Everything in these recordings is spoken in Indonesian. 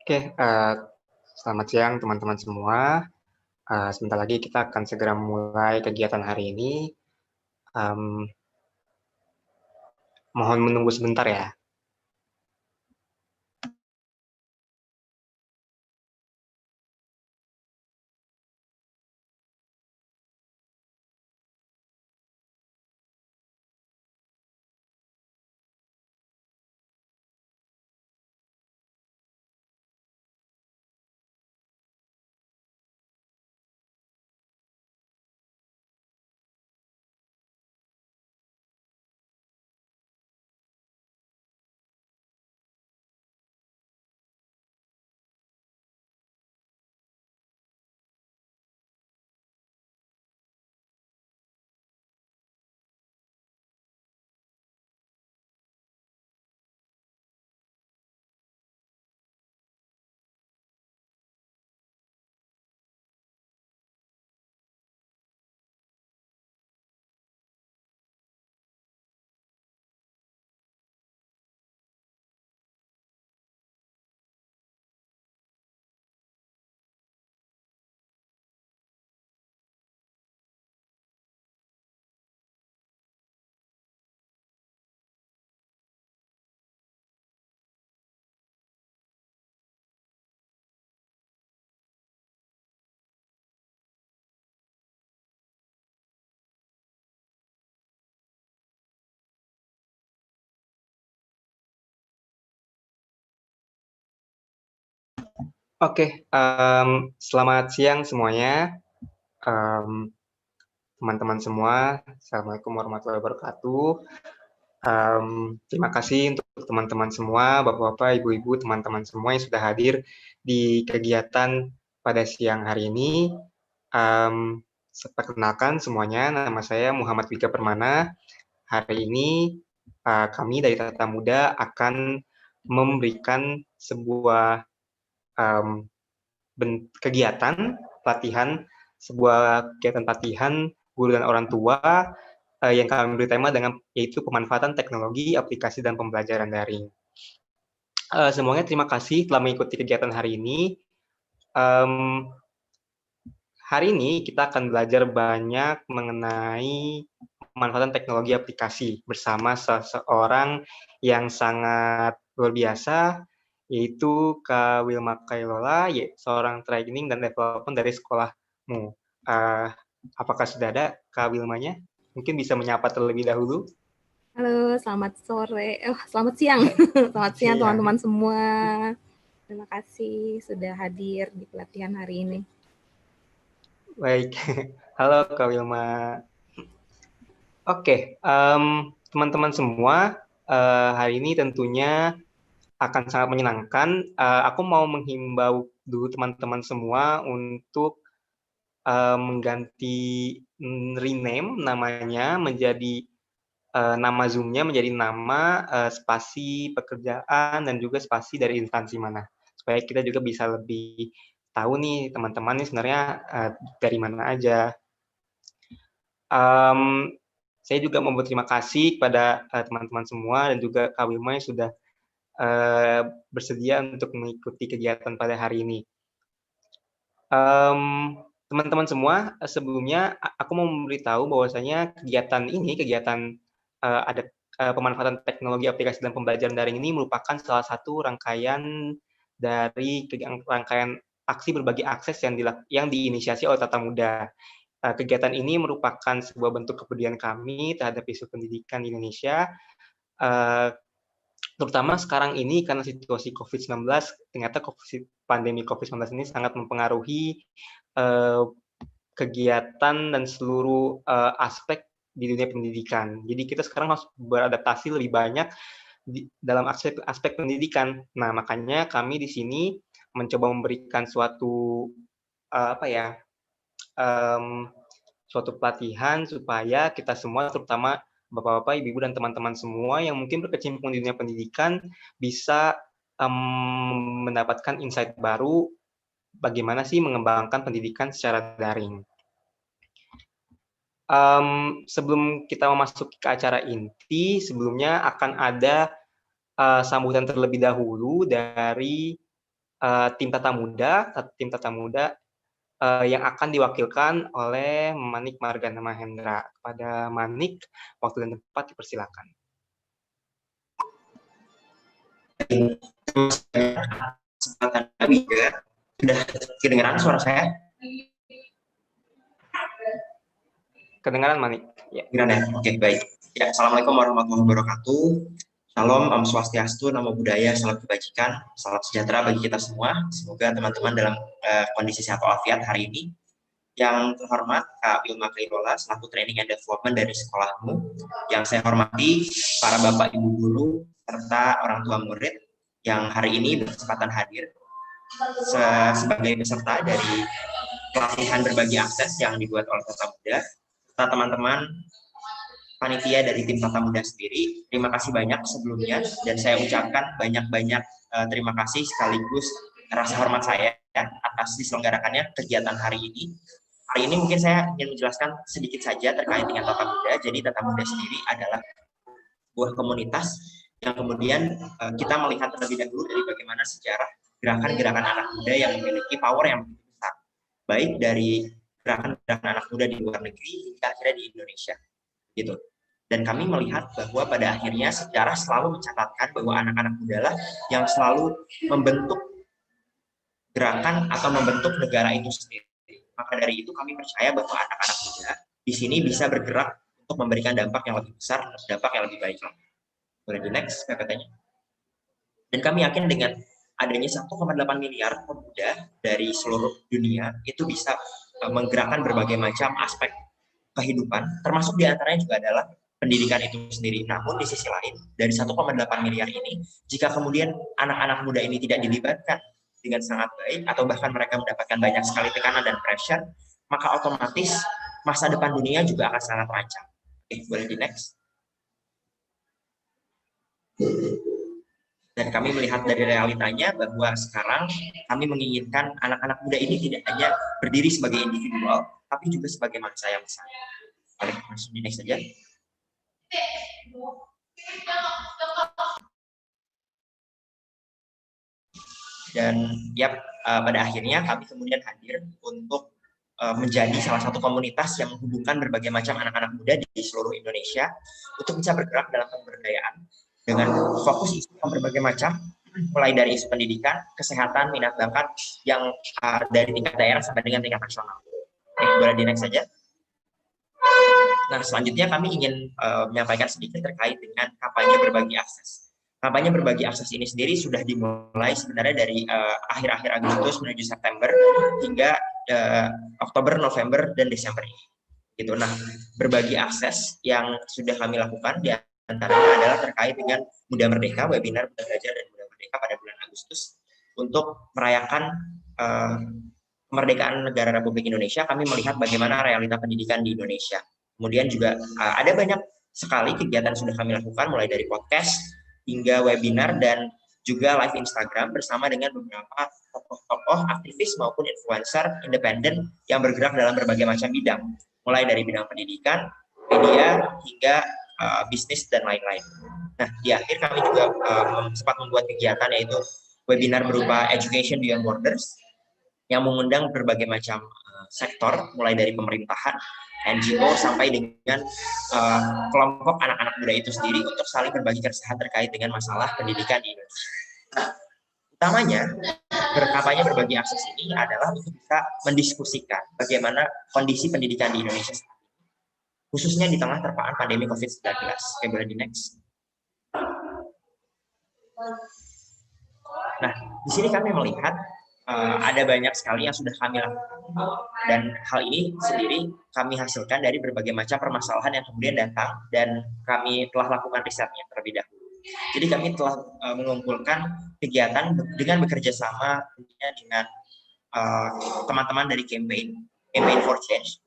Oke, selamat siang teman-teman semua. Sebentar lagi kita akan segera mulai kegiatan hari ini. Em, Mohon menunggu sebentar ya. Oke, selamat siang semuanya, teman-teman semua. Assalamualaikum warahmatullahi wabarakatuh. Terima kasih untuk teman-teman semua, bapak-bapak, ibu-ibu, teman-teman semua yang sudah hadir di kegiatan pada siang hari ini. Perkenalkan semuanya, nama saya Muhammad Wika Permana. Hari ini kami dari Tata Muda akan memberikan sebuah kegiatan pelatihan, guru dan orang tua yang kami beri tema dengan yaitu pemanfaatan teknologi, aplikasi dan pembelajaran daring. Semuanya terima kasih telah mengikuti kegiatan hari ini. Hari ini kita akan belajar banyak mengenai pemanfaatan teknologi aplikasi bersama seseorang yang sangat luar biasa, yaitu Kak Wilma Kailola, seorang training dan development dari sekolahmu. Apakah sudah ada Kak Wilmanya? Mungkin bisa menyapa terlebih dahulu. Halo, selamat sore. Selamat siang. Selamat siang teman-teman semua. Terima kasih sudah hadir di pelatihan hari ini. Baik, halo Kak Wilma. Oke, teman-teman semua, hari ini tentunya akan sangat menyenangkan. Aku mau menghimbau dulu teman-teman semua untuk mengganti rename namanya menjadi nama Zoom-nya menjadi nama spasi pekerjaan dan juga spasi dari instansi mana, supaya kita juga bisa lebih tahu nih teman-teman ini sebenarnya dari mana aja. Saya juga mau berterima kasih kepada teman-teman semua dan juga Kak Wilma yang sudah bersedia untuk mengikuti kegiatan pada hari ini. Teman-teman semua, sebelumnya aku mau memberitahu bahwasanya kegiatan ada pemanfaatan teknologi aplikasi dan pembelajaran daring ini merupakan salah satu rangkaian dari rangkaian aksi berbagi akses yang diinisiasi oleh Tata Muda. Kegiatan ini merupakan sebuah bentuk kepedulian kami terhadap isu pendidikan di Indonesia, terutama sekarang ini karena situasi COVID-19, ternyata pandemi COVID-19 ini sangat mempengaruhi kegiatan dan seluruh aspek di dunia pendidikan. Jadi kita sekarang harus beradaptasi lebih banyak dalam aspek pendidikan. Nah, makanya kami di sini mencoba memberikan suatu suatu pelatihan supaya kita semua, terutama bapak-bapak, ibu-ibu, dan teman-teman semua yang mungkin berkecimpung di dunia pendidikan bisa mendapatkan insight baru bagaimana sih mengembangkan pendidikan secara daring. Sebelum kita memasuki ke acara inti, sebelumnya akan ada sambutan terlebih dahulu dari tim tata muda yang akan diwakilkan oleh Manik Margana Mahendra. Kepada Manik, waktu dan tempat dipersilakan. Sudah kedengaran suara saya? Kedengaran, Manik? Ya, oke, baik. Ya, Assalamualaikum warahmatullahi wabarakatuh. Salam, Om Swastiastu, Namo Buddhaya, salam kebajikan, salam sejahtera bagi kita semua. Semoga teman-teman dalam kondisi sehat walafiat hari ini. Yang terhormat Kak Wilma Kairola, selaku Training and Development dari sekolahmu. Yang saya hormati para Bapak Ibu Guru, serta orang tua murid yang hari ini berkesempatan hadir sebagai peserta dari pelatihan berbagi akses yang dibuat oleh Tata Muda, serta teman-teman panitia dari tim Tata Muda sendiri. Terima kasih banyak sebelumnya, dan saya ucapkan banyak-banyak terima kasih sekaligus rasa hormat saya atas diselenggarakannya kegiatan hari ini. Hari ini mungkin saya ingin menjelaskan sedikit saja terkait dengan Tata Muda. Jadi Tata Muda sendiri adalah sebuah komunitas yang kemudian kita melihat terlebih dahulu dari bagaimana sejarah gerakan-gerakan anak muda yang memiliki power yang begitu besar, baik dari gerakan-gerakan anak muda di luar negeri hingga akhirnya di Indonesia, gitu. Dan kami melihat bahwa pada akhirnya sejarah selalu mencatatkan bahwa anak-anak muda lah yang selalu membentuk gerakan atau membentuk negara itu sendiri. Maka dari itu kami percaya bahwa anak-anak muda di sini bisa bergerak untuk memberikan dampak yang lebih besar, dampak yang lebih baik. Boleh di next PPT-nya. Dan kami yakin dengan adanya 1,8 miliar pemuda dari seluruh dunia itu bisa menggerakkan berbagai macam aspek kehidupan, termasuk diantaranya juga adalah pendidikan itu sendiri. Namun di sisi lain, dari 1,8 miliar ini, jika kemudian anak-anak muda ini tidak dilibatkan dengan sangat baik, atau bahkan mereka mendapatkan banyak sekali tekanan dan pressure, maka otomatis masa depan dunia juga akan sangat terancam. Oke, boleh di next. Dan kami melihat dari realitanya bahwa sekarang kami menginginkan anak-anak muda ini tidak hanya berdiri sebagai individual, tapi juga sebagai bangsa yang besar. Boleh langsung di next saja. Dan pada akhirnya kami kemudian hadir untuk menjadi salah satu komunitas yang menghubungkan berbagai macam anak-anak muda di seluruh Indonesia untuk bisa bergerak dalam pemberdayaan dengan fokus isu yang berbagai macam, mulai dari isu pendidikan, kesehatan, minat bakat yang dari tingkat daerah sampai dengan tingkat nasional. Oke, boleh di next saja. Nah, selanjutnya kami ingin menyampaikan sedikit terkait dengan kampanye berbagi akses. Kampanye berbagi akses ini sendiri sudah dimulai sebenarnya dari akhir-akhir Agustus menuju September hingga Oktober, November, dan Desember ini. Gitu. Nah, berbagi akses yang sudah kami lakukan di antaranya adalah terkait dengan Muda Merdeka, webinar Muda Belajar dan Muda Merdeka pada bulan Agustus untuk merayakan kemerdekaan negara Republik Indonesia. Kami melihat bagaimana realita pendidikan di Indonesia. Kemudian juga ada banyak sekali kegiatan sudah kami lakukan, mulai dari podcast hingga webinar dan juga live Instagram bersama dengan beberapa tokoh-tokoh aktivis maupun influencer independen yang bergerak dalam berbagai macam bidang, mulai dari bidang pendidikan, media, hingga bisnis dan lain-lain. Nah, di akhir kami juga sempat membuat kegiatan yaitu webinar berupa Education Beyond Borders yang mengundang berbagai macam sektor, mulai dari pemerintahan, NGO, sampai dengan kelompok anak-anak muda itu sendiri untuk saling berbagi keresahan terkait dengan masalah pendidikan di Indonesia. Utamanya, berkampanye berbagi akses ini adalah untuk bisa mendiskusikan bagaimana kondisi pendidikan di Indonesia saat ini, khususnya di tengah terpaan pandemi COVID-19. Oke, boleh di next. Nah, di sini kami melihat ada banyak sekali yang sudah kami lakukan, dan hal ini sendiri kami hasilkan dari berbagai macam permasalahan yang kemudian datang dan kami telah lakukan risetnya terlebih dahulu. Jadi kami telah mengumpulkan kegiatan dengan bekerja sama dengan teman-teman dari Campaign for Change,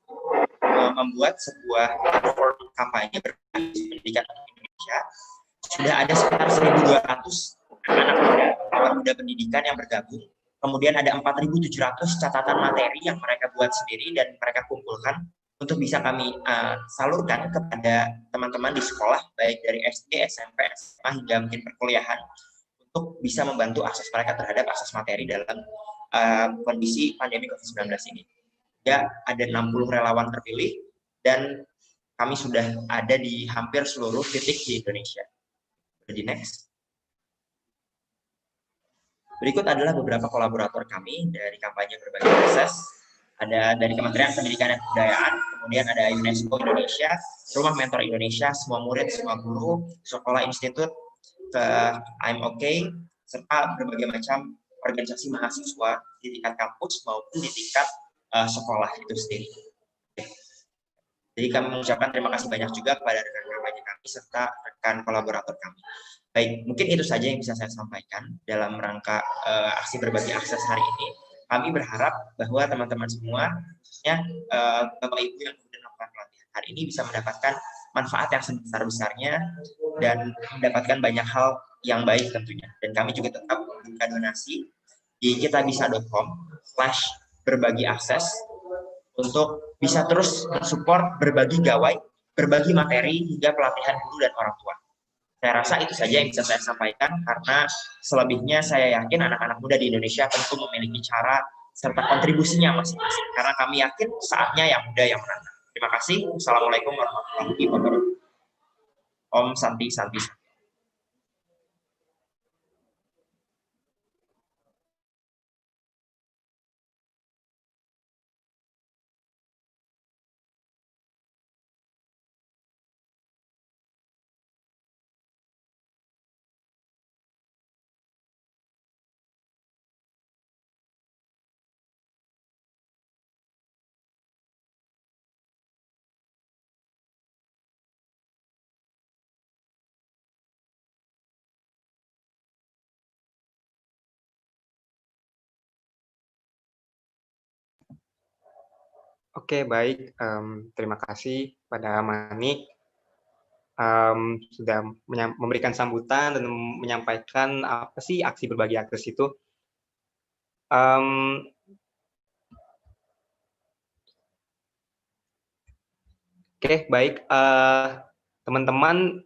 membuat sebuah platform kampanye berbasis pendidikan Indonesia. Sudah ada sekitar 1.200 anak muda pendidikan yang bergabung. Kemudian ada 4.700 catatan materi yang mereka buat sendiri dan mereka kumpulkan untuk bisa kami salurkan kepada teman-teman di sekolah, baik dari SD, SMP, SMA, hingga mungkin perkuliahan, untuk untuk bisa membantu akses mereka terhadap akses materi dalam kondisi pandemi COVID-19 ini. Ya, ada 60 relawan terpilih dan kami sudah ada di hampir seluruh titik di Indonesia. Jadi next. Berikut adalah beberapa kolaborator kami dari kampanye berbagi akses. Ada dari Kementerian Pendidikan dan Kebudayaan, kemudian ada UNESCO Indonesia, Rumah Mentor Indonesia, semua murid, semua guru, Sekolah Institut, I'm OK, serta berbagai macam organisasi mahasiswa di tingkat kampus maupun di tingkat sekolah itu sendiri. Jadi kami mengucapkan terima kasih banyak juga kepada rekan kampanye kami serta rekan kolaborator kami. Baik, mungkin itu saja yang bisa saya sampaikan dalam rangka aksi berbagi akses hari ini. Kami berharap bahwa teman-teman semua, khususnya Bapak Ibu yang kemudian melakukan pelatihan hari ini bisa mendapatkan manfaat yang sebesar-besarnya dan mendapatkan banyak hal yang baik tentunya. Dan kami juga tetap membuka donasi di kitabisa.com/berbagi akses untuk bisa terus mensupport berbagi gawai, berbagi materi hingga pelatihan guru dan orang tua. Saya rasa itu saja yang bisa saya sampaikan, karena selebihnya saya yakin anak-anak muda di Indonesia tentu memiliki cara serta kontribusinya masing-masing. Karena kami yakin saatnya yang muda yang menang. Terima kasih. Assalamualaikum warahmatullahi wabarakatuh. Om Santi Santi. Oke, baik. Terima kasih pada Manik sudah memberikan sambutan dan menyampaikan apa sih aksi berbagi akses itu. Oke, baik. Teman-teman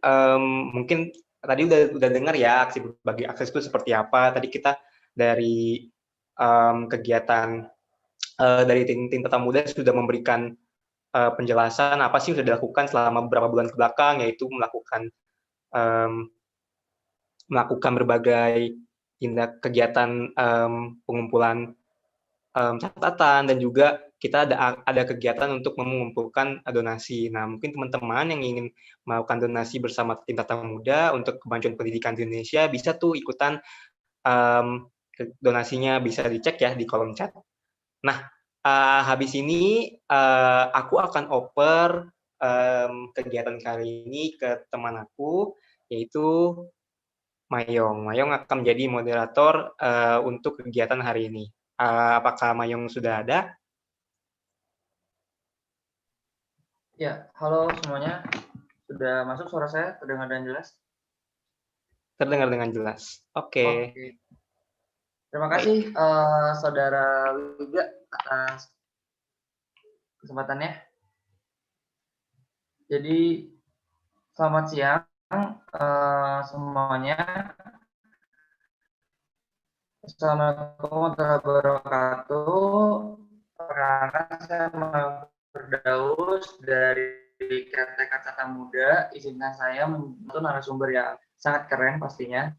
mungkin tadi udah dengar ya aksi berbagi akses itu seperti apa. Tadi kita dari kegiatan dari tim Tata Muda sudah memberikan penjelasan apa sih sudah dilakukan selama beberapa bulan ke belakang, yaitu melakukan berbagai tindak kegiatan pengumpulan catatan, dan juga kita ada kegiatan untuk mengumpulkan donasi. Nah, mungkin teman-teman yang ingin melakukan donasi bersama tim Tata Muda untuk kemajuan pendidikan di Indonesia bisa tuh ikutan donasinya, bisa dicek ya di kolom chat. Nah, habis ini aku akan oper kegiatan kali ini ke teman aku, yaitu Mayong. Mayong akan menjadi moderator untuk kegiatan hari ini. Apakah Mayong sudah ada? Ya, halo semuanya. Sudah masuk suara saya? Terdengar dan jelas? Terdengar dengan jelas. Oke. Terima kasih Saudara Wiga atas kesempatannya. Jadi selamat siang semuanya. Assalamualaikum warahmatullahi wabarakatuh. Perkenalkan, saya Firdaus dari KTK Tata Muda. Izinkan saya menjadi narasumber yang sangat keren pastinya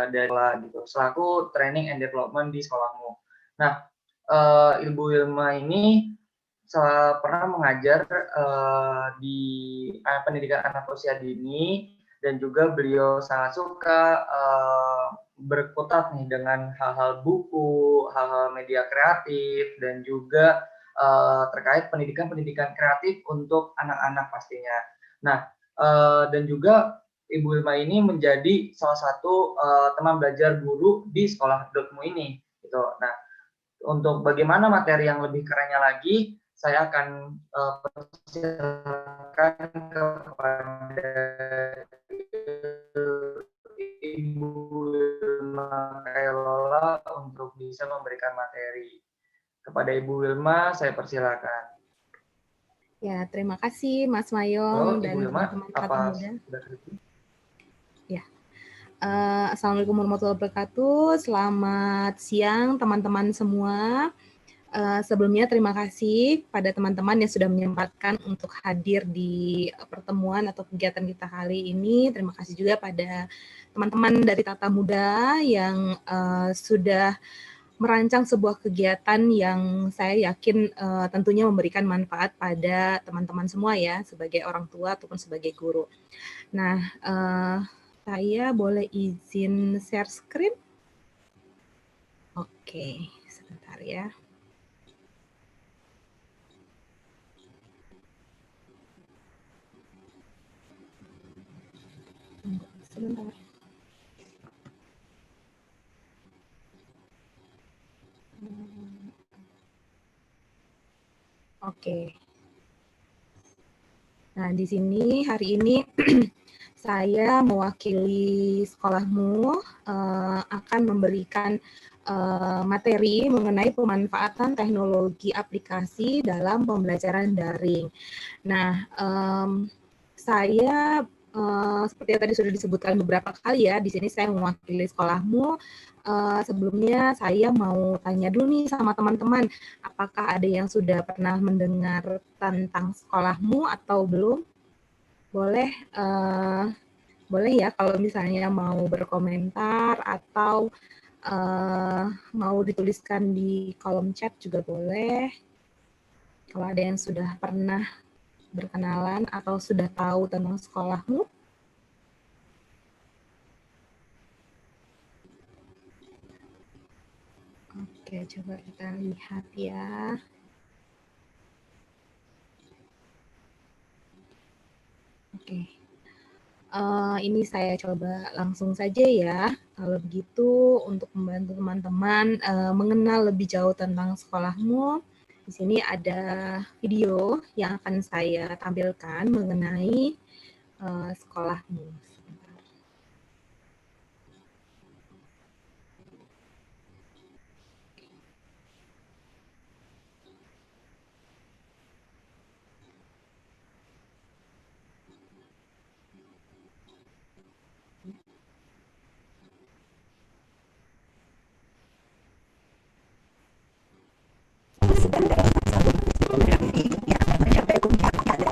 dari gitu, selaku training and development di sekolahmu. Nah, Ibu Wilma ini pernah mengajar di pendidikan anak usia dini, dan juga beliau sangat suka berkutat nih dengan hal-hal buku, hal-hal media kreatif, dan juga terkait pendidikan kreatif untuk anak-anak pastinya. Nah, dan juga Ibu Wilma ini menjadi salah satu teman belajar guru di sekolah dotmu ini, gitu. Nah, untuk bagaimana materi yang lebih kerennya lagi, saya akan persilakan kepada Ibu Wilma Kailola untuk bisa memberikan materi. Kepada Ibu Wilma, saya persilakan. Ya, terima kasih Mas Mayong dan teman-teman Tata Muda. Ya. Assalamualaikum warahmatullahi wabarakatuh. Selamat siang teman-teman semua. Sebelumnya terima kasih pada teman-teman yang sudah menyempatkan untuk hadir di pertemuan atau kegiatan kita kali ini. Terima kasih juga pada teman-teman dari Tata Muda yang sudah merancang sebuah kegiatan yang saya yakin tentunya memberikan manfaat pada teman-teman semua ya, sebagai orang tua ataupun sebagai guru. Nah, saya boleh izin share screen? Oke, sebentar ya. Sebentar. Oke. Nah, di sini hari ini saya mewakili sekolahmu akan memberikan materi mengenai pemanfaatan teknologi aplikasi dalam pembelajaran daring. Nah, saya seperti yang tadi sudah disebutkan beberapa kali ya, di sini saya mewakili sekolahmu. Sebelumnya saya mau tanya dulu nih sama teman-teman, apakah ada yang sudah pernah mendengar tentang sekolahmu atau belum? Boleh, boleh ya kalau misalnya mau berkomentar atau mau dituliskan di kolom chat juga boleh. Kalau ada yang sudah pernah berkenalan atau sudah tahu tentang sekolahmu. Oke, coba kita lihat ya. Oke. Ini saya coba langsung saja ya. Kalau begitu, untuk membantu teman-teman mengenal lebih jauh tentang sekolahmu, di sini ada video yang akan saya tampilkan mengenai sekolahmu. sedang dalam masa demografi yang akan mencapai puncak pada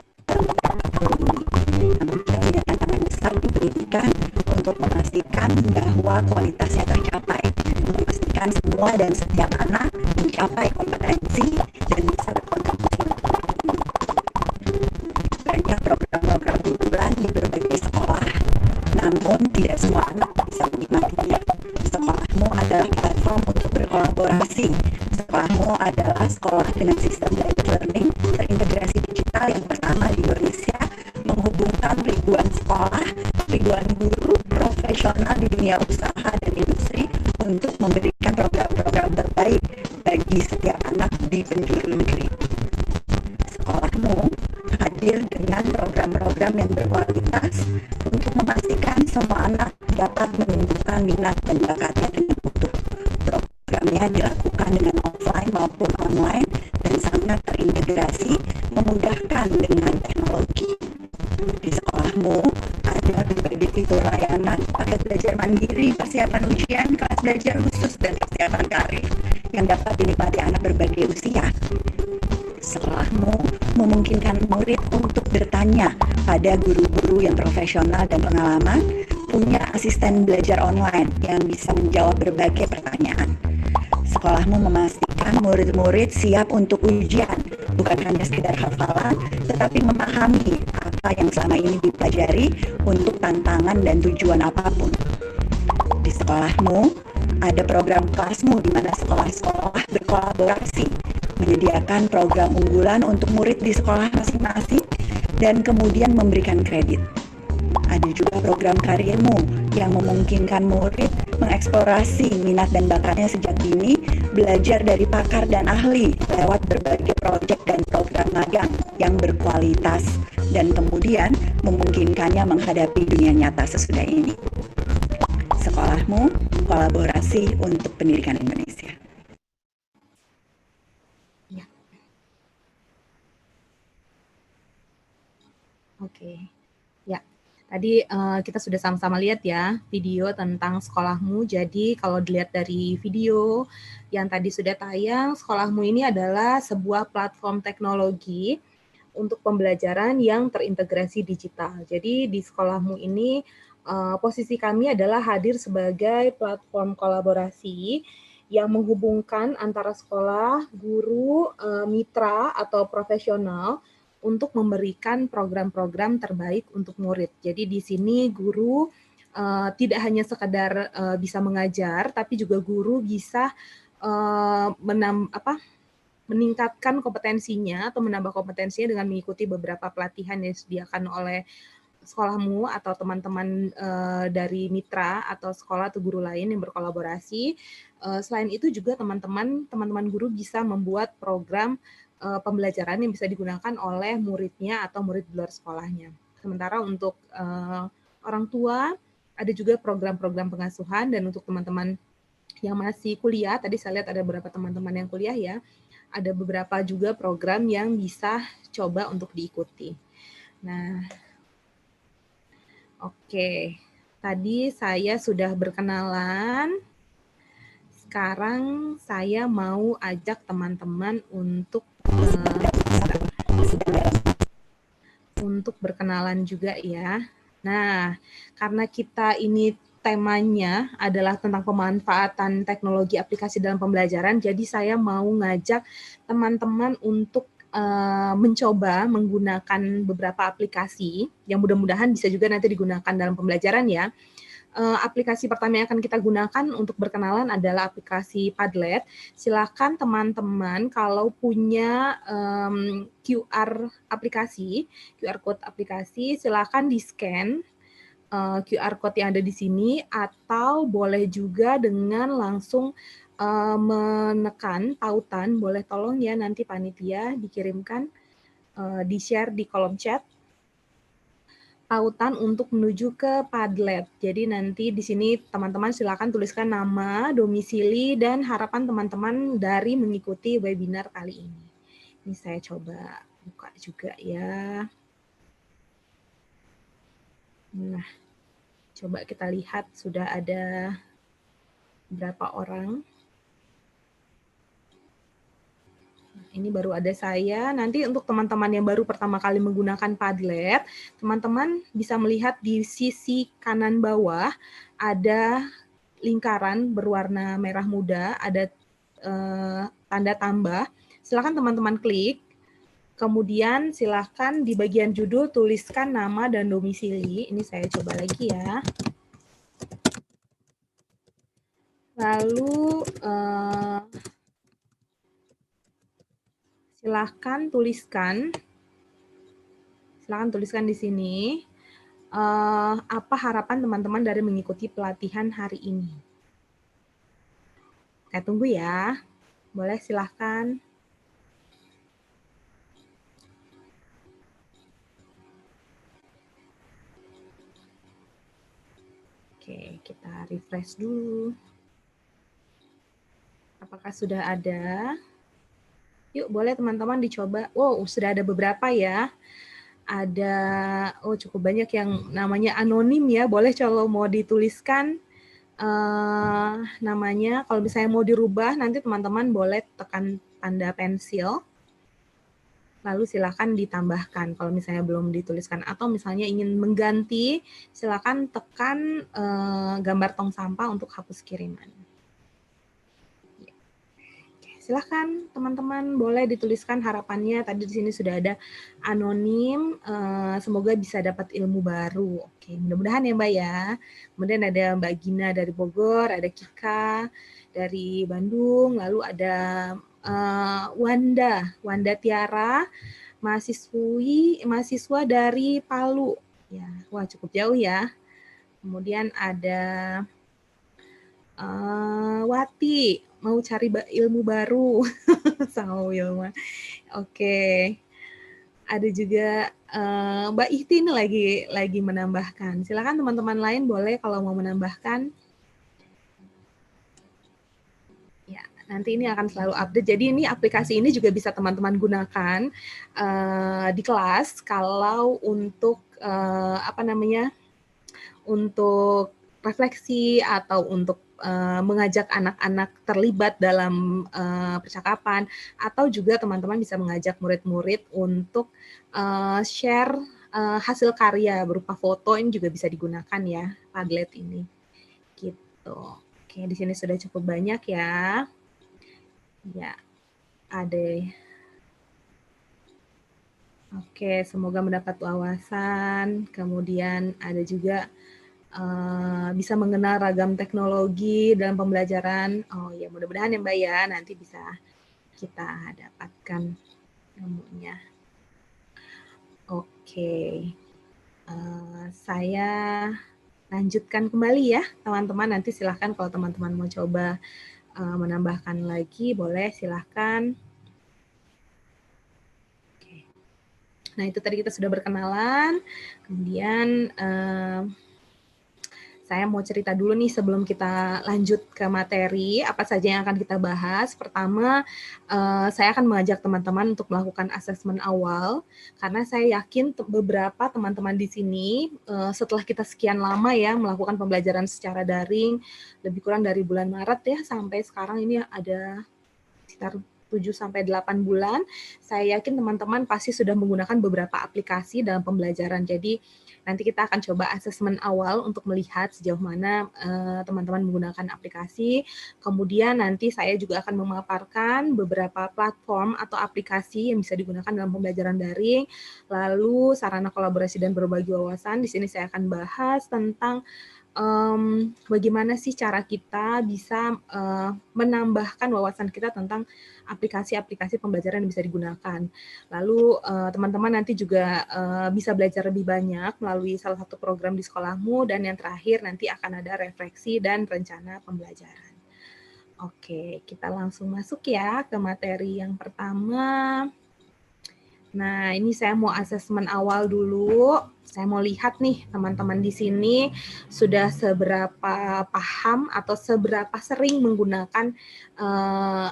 namun juga tantangan besar di pendidikan untuk memastikan bahwa kualitasnya tercapai, memastikan semua dan setiap anak mencapai kompetensi dan bisa berkontribusi. Banyak program-program unggulan di berbagai sekolah, namun tidak semua anak bisa menikmatinya. Sekolahmu adalah platform untuk berkolaborasi. Sekolahmu adalah sekolah dengan sistem blended learning terintegrasi digital yang pertama di Indonesia, menghubungkan ribuan sekolah, ribuan guru profesional di dunia usaha dan industri untuk memberikan program-program terbaik bagi setiap anak di penjuru negeri. Sekolahmu hadir dengan program-program yang berkualitas untuk memastikan semua anak dapat menunjukkan minat dan bakatnya dengan utuh. Programnya dilakukan dengan offline maupun online dan sangat terintegrasi, memudahkan dengan teknologi. Di sekolahmu ada berbagai fitur layanan, paket belajar mandiri, persiapan ujian, kelas belajar khusus, dan persiapan karir yang dapat dinikmati anak berbagai usia. Sekolahmu memungkinkan murid untuk bertanya pada guru-guru yang profesional dan pengalaman, punya asisten belajar online yang bisa menjawab berbagai pertanyaan. Sekolahmu memastikan murid-murid siap untuk ujian, bukan hanya sekedar hafalan, tetapi memahami apa yang selama ini dipelajari untuk tantangan dan tujuan apapun. Di sekolahmu ada program kelasmu di mana sekolah-sekolah berkolaborasi, menyediakan program unggulan untuk murid di sekolah masing-masing dan kemudian memberikan kredit. Ada juga program karirmu yang memungkinkan murid mengeksplorasi minat dan bakatnya sejak dini, belajar dari pakar dan ahli lewat berbagai proyek dan program magang yang berkualitas dan kemudian memungkinkannya menghadapi dunia nyata sesudah ini. Sekolahmu kolaborasi untuk pendidikan Indonesia. Ya. Oke. Ya. Tadi kita sudah sama-sama lihat ya video tentang sekolahmu. Jadi kalau dilihat dari video yang tadi sudah tayang, sekolahmu ini adalah sebuah platform teknologi untuk pembelajaran yang terintegrasi digital. Jadi di sekolahmu ini posisi kami adalah hadir sebagai platform kolaborasi yang menghubungkan antara sekolah, guru, mitra atau profesional untuk memberikan program-program terbaik untuk murid. Jadi di sini guru tidak hanya sekedar bisa mengajar, tapi juga guru bisa meningkatkan kompetensinya atau menambah kompetensinya dengan mengikuti beberapa pelatihan yang disediakan oleh sekolahmu atau teman-teman dari mitra atau sekolah atau guru lain yang berkolaborasi. Selain itu juga teman-teman guru bisa membuat program pembelajaran yang bisa digunakan oleh muridnya atau murid di luar sekolahnya. Sementara untuk orang tua ada juga program-program pengasuhan, dan untuk teman-teman yang masih kuliah, tadi saya lihat ada beberapa teman-teman yang kuliah ya, ada beberapa juga program yang bisa coba untuk diikuti. Nah, oke, tadi saya sudah berkenalan. Sekarang saya mau ajak teman-teman untuk berkenalan juga ya. Nah, karena kita ini temanya adalah tentang pemanfaatan teknologi aplikasi dalam pembelajaran, jadi saya mau ngajak teman-teman untuk mencoba menggunakan beberapa aplikasi yang mudah-mudahan bisa juga nanti digunakan dalam pembelajaran ya. Aplikasi pertama yang akan kita gunakan untuk berkenalan adalah aplikasi Padlet. Silakan teman-teman kalau punya QR code aplikasi, silakan di-scan QR code yang ada di sini, atau boleh juga dengan langsung menekan tautan. Boleh tolong ya nanti panitia dikirimkan, di-share di kolom chat tautan untuk menuju ke Padlet. Jadi nanti di sini teman-teman silakan tuliskan nama, domisili, dan harapan teman-teman dari mengikuti webinar kali ini. Ini saya coba buka juga ya. Nah, coba kita lihat sudah ada berapa orang. Ini baru ada saya. Nanti untuk teman-teman yang baru pertama kali menggunakan Padlet, teman-teman bisa melihat di sisi kanan bawah ada lingkaran berwarna merah muda, ada tanda tambah. Silakan teman-teman klik. Kemudian silakan di bagian judul tuliskan nama dan domisili. Ini saya coba lagi ya. Lalu silakan tuliskan di sini apa harapan teman-teman dari mengikuti pelatihan hari ini. Saya tunggu ya. Boleh silakan. Oke, kita refresh dulu. Apakah sudah ada? Yuk, boleh teman-teman dicoba. Wow, sudah ada beberapa ya. Ada, cukup banyak yang namanya anonim ya. Boleh kalau mau dituliskan namanya. Kalau misalnya mau dirubah, nanti teman-teman boleh tekan tanda pensil. Lalu silakan ditambahkan kalau misalnya belum dituliskan. Atau misalnya ingin mengganti, silakan tekan gambar tong sampah untuk hapus kiriman. Silahkan teman-teman boleh dituliskan harapannya. Tadi di sini sudah ada anonim, semoga bisa dapat ilmu baru. Oke, mudah-mudahan ya Mbak ya. Kemudian ada Mbak Gina dari Bogor, ada Kika dari Bandung, lalu ada Wanda Tiara, mahasiswa dari Palu. Ya, wah cukup jauh ya. Kemudian ada Wati, mau cari ilmu baru sama Wilma. Oke. Ada juga Mbak Ihti ini lagi menambahkan. Silakan teman-teman lain boleh kalau mau menambahkan. Ya, Nanti ini akan selalu update. Jadi ini aplikasi ini juga bisa teman-teman gunakan di kelas kalau untuk untuk refleksi atau untuk mengajak anak-anak terlibat dalam percakapan, atau juga teman-teman bisa mengajak murid-murid untuk share hasil karya berupa foto. Ini juga bisa digunakan ya, Padlet ini. Gitu. Oke, di sini sudah cukup banyak ya. Ya, ada. Oke, semoga mendapat wawasan. Kemudian ada juga bisa mengenal ragam teknologi dalam pembelajaran. Oh ya, mudah-mudahan ya Mbak ya, nanti bisa kita dapatkan ilmunya. Oke, saya lanjutkan kembali ya teman-teman. Nanti silahkan kalau teman-teman mau coba menambahkan lagi, boleh silahkan. Oke. Nah itu tadi kita sudah berkenalan, kemudian saya mau cerita dulu nih sebelum kita lanjut ke materi, apa saja yang akan kita bahas. Pertama, saya akan mengajak teman-teman untuk melakukan asesmen awal, karena saya yakin beberapa teman-teman di sini, setelah kita sekian lama ya melakukan pembelajaran secara daring, lebih kurang dari bulan Maret ya, sampai sekarang ini ada sekitar 7-8 bulan, saya yakin teman-teman pasti sudah menggunakan beberapa aplikasi dalam pembelajaran. Jadi nanti kita akan coba asesmen awal untuk melihat sejauh mana teman-teman menggunakan aplikasi. Kemudian nanti saya juga akan memaparkan beberapa platform atau aplikasi yang bisa digunakan dalam pembelajaran daring. Lalu sarana kolaborasi dan berbagi wawasan. Di sini saya akan bahas tentang bagaimana sih cara kita bisa menambahkan wawasan kita tentang aplikasi-aplikasi pembelajaran yang bisa digunakan. Lalu teman-teman nanti juga bisa belajar lebih banyak melalui salah satu program di sekolahmu, dan yang terakhir nanti akan ada refleksi dan rencana pembelajaran. Oke, kita langsung masuk ya ke materi yang pertama. Nah, ini saya mau asesmen awal dulu. Saya mau lihat nih teman-teman di sini sudah seberapa paham atau seberapa sering menggunakan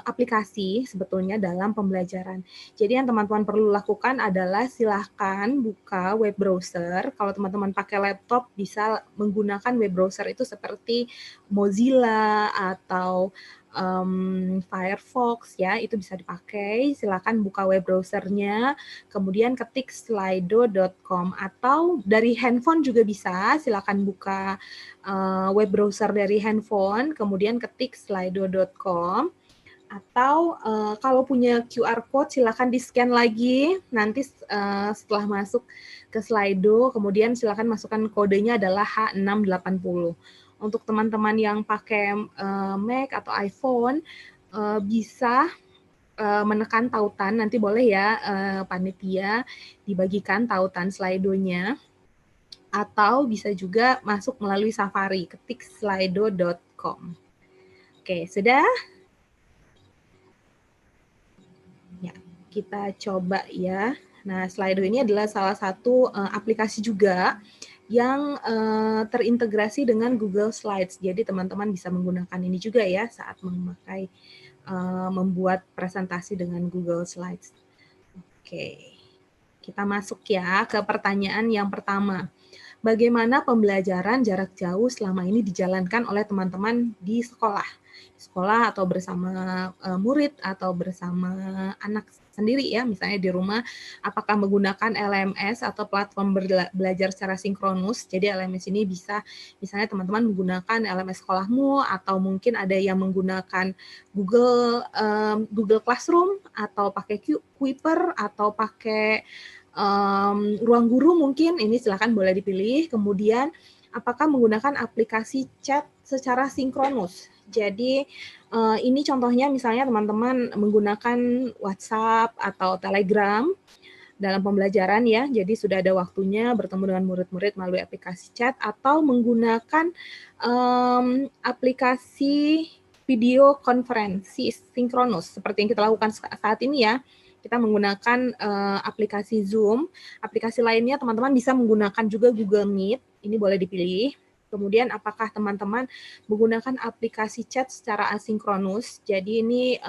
aplikasi sebetulnya dalam pembelajaran. Jadi yang teman-teman perlu lakukan adalah silahkan buka web browser. Kalau teman-teman pakai laptop bisa menggunakan web browser itu seperti Mozilla atau Firefox ya, itu bisa dipakai. Silakan buka web browsernya, kemudian ketik slido.com, atau dari handphone juga bisa. Silakan buka web browser dari handphone, kemudian ketik slido.com. Atau kalau punya QR code silakan di-scan lagi. Nanti setelah masuk ke Slido, kemudian silakan masukkan kodenya adalah H680. Untuk teman-teman yang pakai Mac atau iPhone, bisa menekan tautan, nanti boleh ya panitia dibagikan tautan Slido-nya, atau bisa juga masuk melalui Safari, ketik slido.com. Oke, sudah? Ya, kita coba ya. Nah, Slido ini adalah salah satu aplikasi juga yang terintegrasi dengan Google Slides. Jadi teman-teman bisa menggunakan ini juga ya saat memakai membuat presentasi dengan Google Slides. Oke, kita masuk ya ke pertanyaan yang pertama. Bagaimana pembelajaran jarak jauh selama ini dijalankan oleh teman-teman di sekolah? Sekolah atau bersama murid atau bersama anak sendiri ya, misalnya di rumah, apakah menggunakan LMS atau platform belajar secara sinkronus. Jadi LMS ini bisa misalnya teman-teman menggunakan LMS sekolahmu, atau mungkin ada yang menggunakan Google Classroom, atau pakai Kuiper, atau pakai Ruang Guru mungkin. Ini silakan boleh dipilih. Kemudian apakah menggunakan aplikasi chat secara sinkronus. Jadi ini contohnya misalnya teman-teman menggunakan WhatsApp atau Telegram dalam pembelajaran ya. Jadi sudah ada waktunya bertemu dengan murid-murid melalui aplikasi chat, atau menggunakan aplikasi video konferensi sinkronus seperti yang kita lakukan saat ini ya. Kita menggunakan aplikasi Zoom. Aplikasi lainnya teman-teman bisa menggunakan juga Google Meet. Ini boleh dipilih. Kemudian apakah teman-teman menggunakan aplikasi chat secara asinkronus? Jadi ini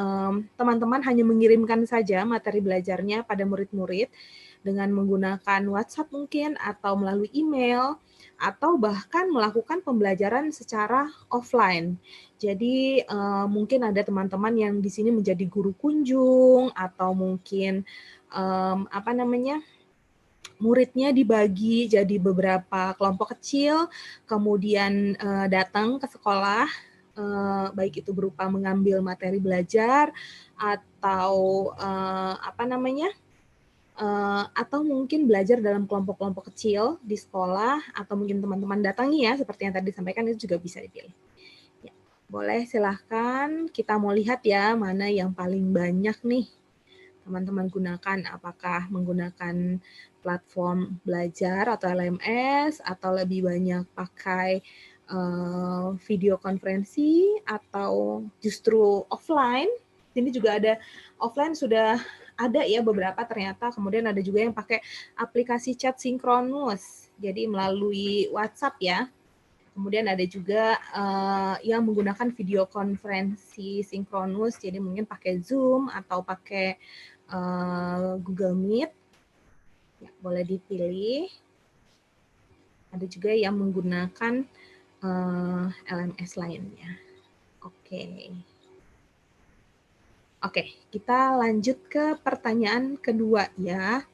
teman-teman hanya mengirimkan saja materi belajarnya pada murid-murid dengan menggunakan WhatsApp mungkin atau melalui email atau bahkan melakukan pembelajaran secara offline. Jadi mungkin ada teman-teman yang di sini menjadi guru kunjung atau mungkin muridnya dibagi jadi beberapa kelompok kecil, kemudian datang ke sekolah, baik itu berupa mengambil materi belajar atau atau mungkin belajar dalam kelompok-kelompok kecil di sekolah, atau mungkin teman-teman datangi ya, seperti yang tadi disampaikan, itu juga bisa dipilih. Ya, boleh silahkan, kita mau lihat ya mana yang paling banyak nih teman-teman gunakan, apakah menggunakan platform belajar atau LMS, atau lebih banyak pakai video konferensi, atau justru offline. Ini juga ada offline, sudah ada ya beberapa ternyata, kemudian ada juga yang pakai aplikasi chat sinkronus, jadi melalui WhatsApp ya. Kemudian ada juga yang menggunakan video konferensi sinkronus, jadi mungkin pakai Zoom atau pakai Google Meet. Ya, boleh dipilih. Ada juga yang menggunakan LMS lainnya. Oke, kita lanjut ke pertanyaan kedua ya.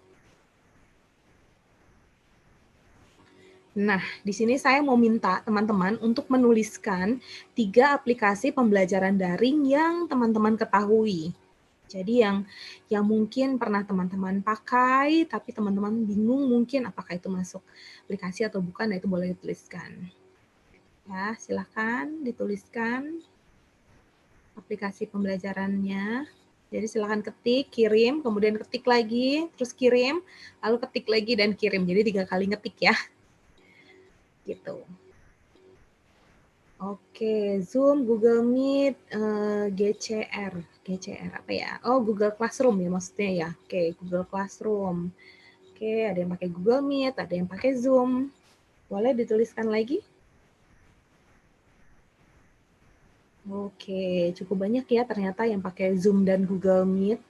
Nah, di sini saya mau minta teman-teman untuk menuliskan 3 aplikasi pembelajaran daring yang teman-teman ketahui. Jadi yang mungkin pernah teman-teman pakai, tapi teman-teman bingung mungkin apakah itu masuk aplikasi atau bukan, nah itu boleh dituliskan. Ya, silakan dituliskan aplikasi pembelajarannya. Jadi silakan ketik, kirim, kemudian ketik lagi, terus kirim, lalu ketik lagi dan kirim. Jadi 3 kali ngetik ya. Gitu. Oke, Zoom, Google Meet, GCR apa ya? Oh, Google Classroom ya maksudnya ya. Oke, Google Classroom. Oke, ada yang pakai Google Meet, ada yang pakai Zoom. Boleh dituliskan lagi? Oke, cukup banyak ya ternyata yang pakai Zoom dan Google Meet.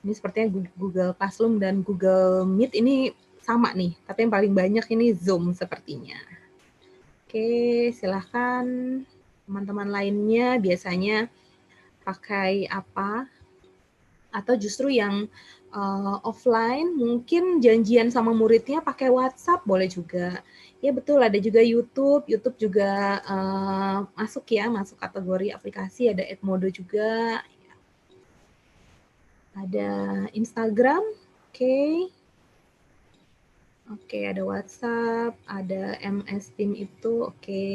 Ini sepertinya Google Classroom dan Google Meet ini sama nih, tapi yang paling banyak ini Zoom sepertinya. Oke, silahkan teman-teman lainnya biasanya pakai apa? Atau justru yang offline, mungkin janjian sama muridnya pakai WhatsApp, boleh juga. Ya betul, ada juga YouTube. YouTube juga masuk ya, masuk kategori aplikasi. Ada Edmodo juga. Ada Instagram, oke. Oke, ada WhatsApp, ada MS Team itu, oke.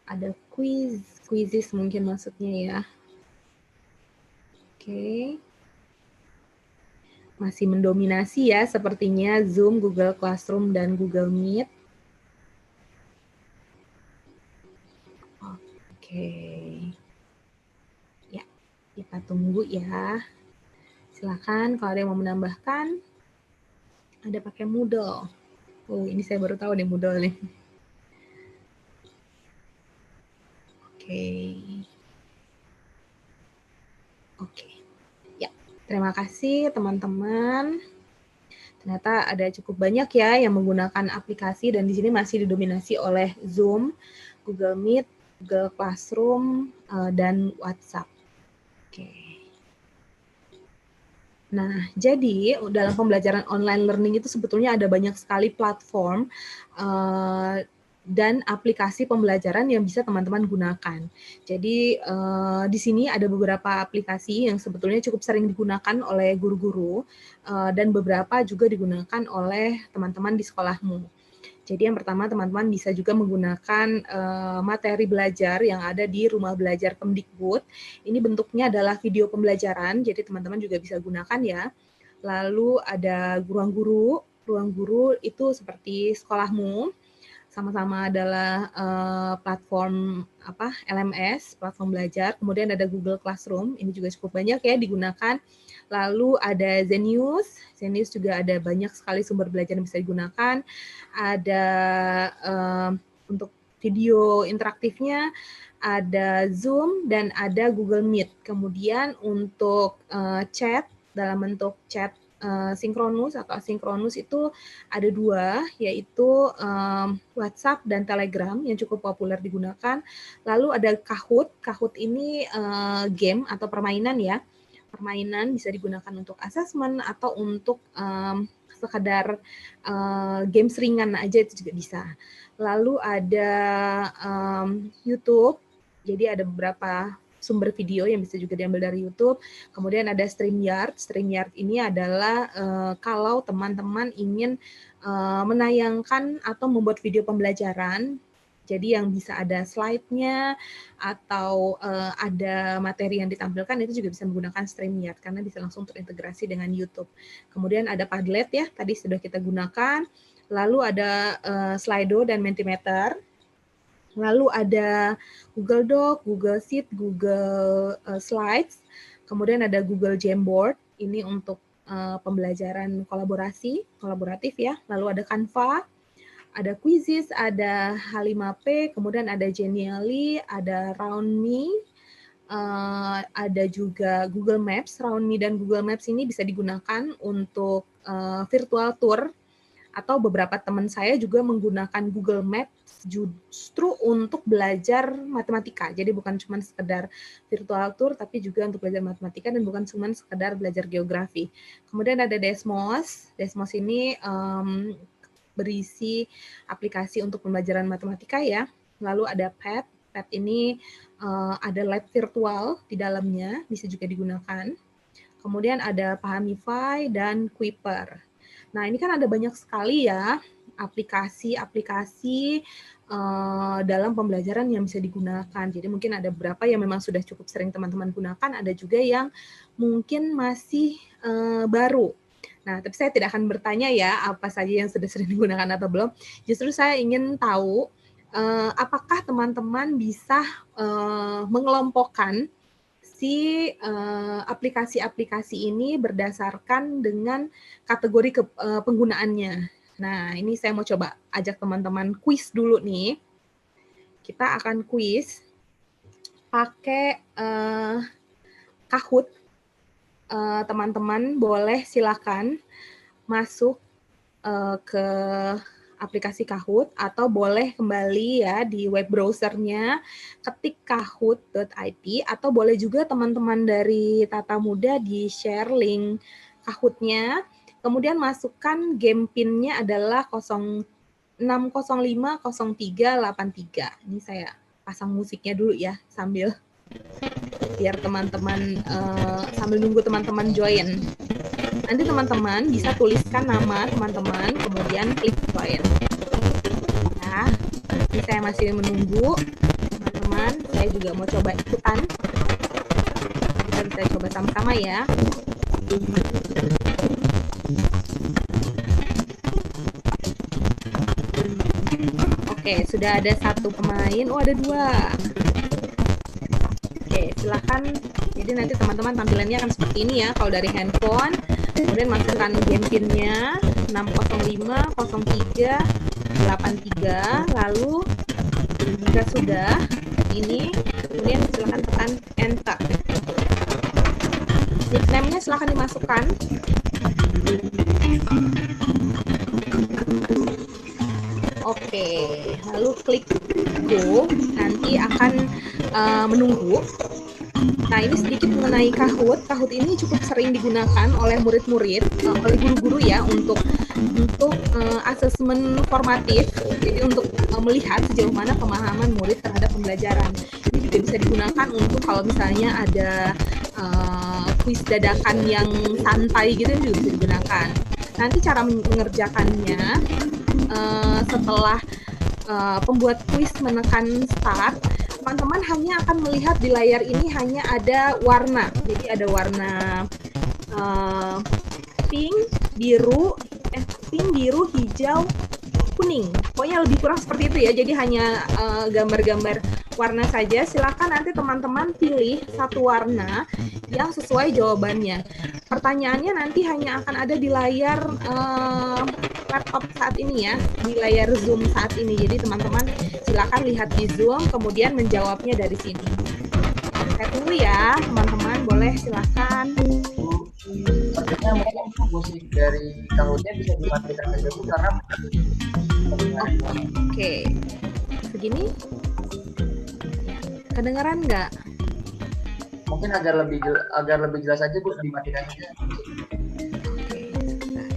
Ada quizzes mungkin maksudnya ya. Oke. Masih mendominasi ya sepertinya Zoom, Google Classroom, dan Google Meet. Oke. Ya, kita tunggu ya. Silakan kalau ada yang mau menambahkan. Ada pakai Moodle. Oh, ini saya baru tahu nih Moodle nih. Oke. Ya, terima kasih teman-teman. Ternyata ada cukup banyak ya yang menggunakan aplikasi, dan di sini masih didominasi oleh Zoom, Google Meet, Google Classroom, dan WhatsApp. Oke. Nah, jadi dalam pembelajaran online learning itu sebetulnya ada banyak sekali platform dan aplikasi pembelajaran yang bisa teman-teman gunakan. Jadi di sini ada beberapa aplikasi yang sebetulnya cukup sering digunakan oleh guru-guru dan beberapa juga digunakan oleh teman-teman di sekolahmu. Jadi yang pertama, teman-teman bisa juga menggunakan materi belajar yang ada di Rumah Belajar Kemdikbud. Ini bentuknya adalah video pembelajaran, jadi teman-teman juga bisa gunakan ya. Lalu ada ruang guru itu seperti sekolahmu. sama-sama adalah platform LMS, platform belajar. Kemudian ada Google Classroom, ini juga cukup banyak ya digunakan. Lalu ada Zenius juga ada banyak sekali sumber belajar yang bisa digunakan. Ada untuk video interaktifnya, ada Zoom dan ada Google Meet. Kemudian untuk chat dalam bentuk chat sinkronus atau asinkronus itu ada 2, yaitu WhatsApp dan Telegram yang cukup populer digunakan. Lalu ada Kahoot. Kahoot ini game atau permainan ya. Permainan bisa digunakan untuk assessment atau untuk sekadar games ringan aja itu juga bisa. Lalu ada YouTube. Jadi ada beberapa sumber video yang bisa juga diambil dari YouTube. Kemudian ada StreamYard. StreamYard ini adalah kalau teman-teman ingin menayangkan atau membuat video pembelajaran, jadi yang bisa ada slide-nya atau ada materi yang ditampilkan, itu juga bisa menggunakan StreamYard karena bisa langsung terintegrasi dengan YouTube. Kemudian ada Padlet ya, tadi sudah kita gunakan. Lalu ada Slido dan Mentimeter. Lalu ada Google Doc, Google Sheet, Google Slides, kemudian ada Google Jamboard, ini untuk pembelajaran kolaboratif ya. Lalu ada Canva, ada Quizzes, ada H5P, kemudian ada Genially, ada RoundMe, ada juga Google Maps. RoundMe dan Google Maps ini bisa digunakan untuk virtual tour, atau beberapa teman saya juga menggunakan Google Maps justru untuk belajar matematika. Jadi bukan cuma sekedar virtual tour, tapi juga untuk belajar matematika dan bukan cuma sekedar belajar geografi. Kemudian ada Desmos. Desmos ini berisi aplikasi untuk pembelajaran matematika ya. Lalu ada PET. PET ini ada lab virtual di dalamnya, bisa juga digunakan. Kemudian ada Pahamify dan Kuiper. Nah, ini kan ada banyak sekali ya aplikasi-aplikasi dalam pembelajaran yang bisa digunakan. Jadi mungkin ada beberapa yang memang sudah cukup sering teman-teman gunakan, ada juga yang mungkin masih baru. Nah, tapi saya tidak akan bertanya ya apa saja yang sudah sering digunakan atau belum. Justru saya ingin tahu apakah teman-teman bisa mengelompokkan si aplikasi-aplikasi ini berdasarkan dengan kategori penggunaannya. Nah, ini saya mau coba ajak teman-teman kuis dulu nih. Kita akan kuis pakai Kahoot. Teman-teman boleh silakan masuk ke aplikasi Kahoot atau boleh kembali ya di web browsernya, ketik kahoot.it, atau boleh juga teman-teman dari Tata Muda di share link Kahoot-nya, kemudian masukkan game PIN-nya adalah 06050383. Ini saya pasang musiknya dulu ya sambil biar teman-teman sambil nunggu teman-teman join. Nanti teman-teman bisa tuliskan nama teman-teman, kemudian klik join. Nah, ini saya masih menunggu teman-teman. Saya juga mau coba ikutan. Kita bisa coba sama-sama ya. Oke, sudah ada satu pemain. Oh, ada 2. Oke, silakan. Jadi nanti teman-teman tampilannya akan seperti ini ya kalau dari handphone. Kemudian masukkan game PIN-nya 6050383, lalu jika sudah ini, kemudian silakan tekan enter. Nickname-nya silakan dimasukkan. Oke, lalu klik go, nanti akan menunggu. Nah, ini sedikit mengenai Kahoot. Kahoot ini cukup sering digunakan oleh murid-murid, oleh guru-guru ya, untuk asesmen formatif. Jadi untuk melihat sejauh mana pemahaman murid terhadap pembelajaran. Ini juga bisa digunakan untuk kalau misalnya ada kuis dadakan yang santai gitu juga bisa digunakan. Nanti cara mengerjakannya setelah pembuat kuis menekan start, teman-teman hanya akan melihat di layar ini hanya ada warna. Jadi ada warna pink, biru, hijau, kuning. Pokoknya lebih kurang seperti itu ya. Jadi hanya gambar-gambar warna saja. Silakan nanti teman-teman pilih satu warna yang sesuai jawabannya. Pertanyaannya nanti hanya akan ada di layar laptop saat ini ya, di layar Zoom saat ini. Jadi teman-teman silakan lihat di Zoom, kemudian menjawabnya dari sini. Saya tunggu ya, teman-teman. Boleh silakan. Maksudnya mungkin musik dari Kahutnya bisa dimatikan saja Bu, karena Oke. Begini. Kedengaran nggak? mungkin agar lebih jelas aja Bu, dimatikan saja. Oke, sebentar.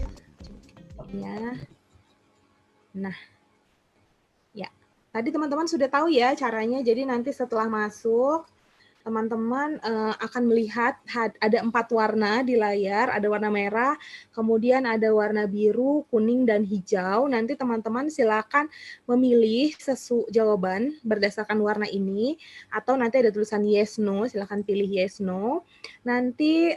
Ya. Nah. Ya. Tadi teman-teman sudah tahu ya caranya. Jadi nanti setelah masuk teman-teman akan melihat ada 4 warna di layar, ada warna merah, kemudian ada warna biru, kuning, dan hijau. Nanti teman-teman silakan memilih jawaban berdasarkan warna ini, atau nanti ada tulisan yes, no, silakan pilih yes, no. Nanti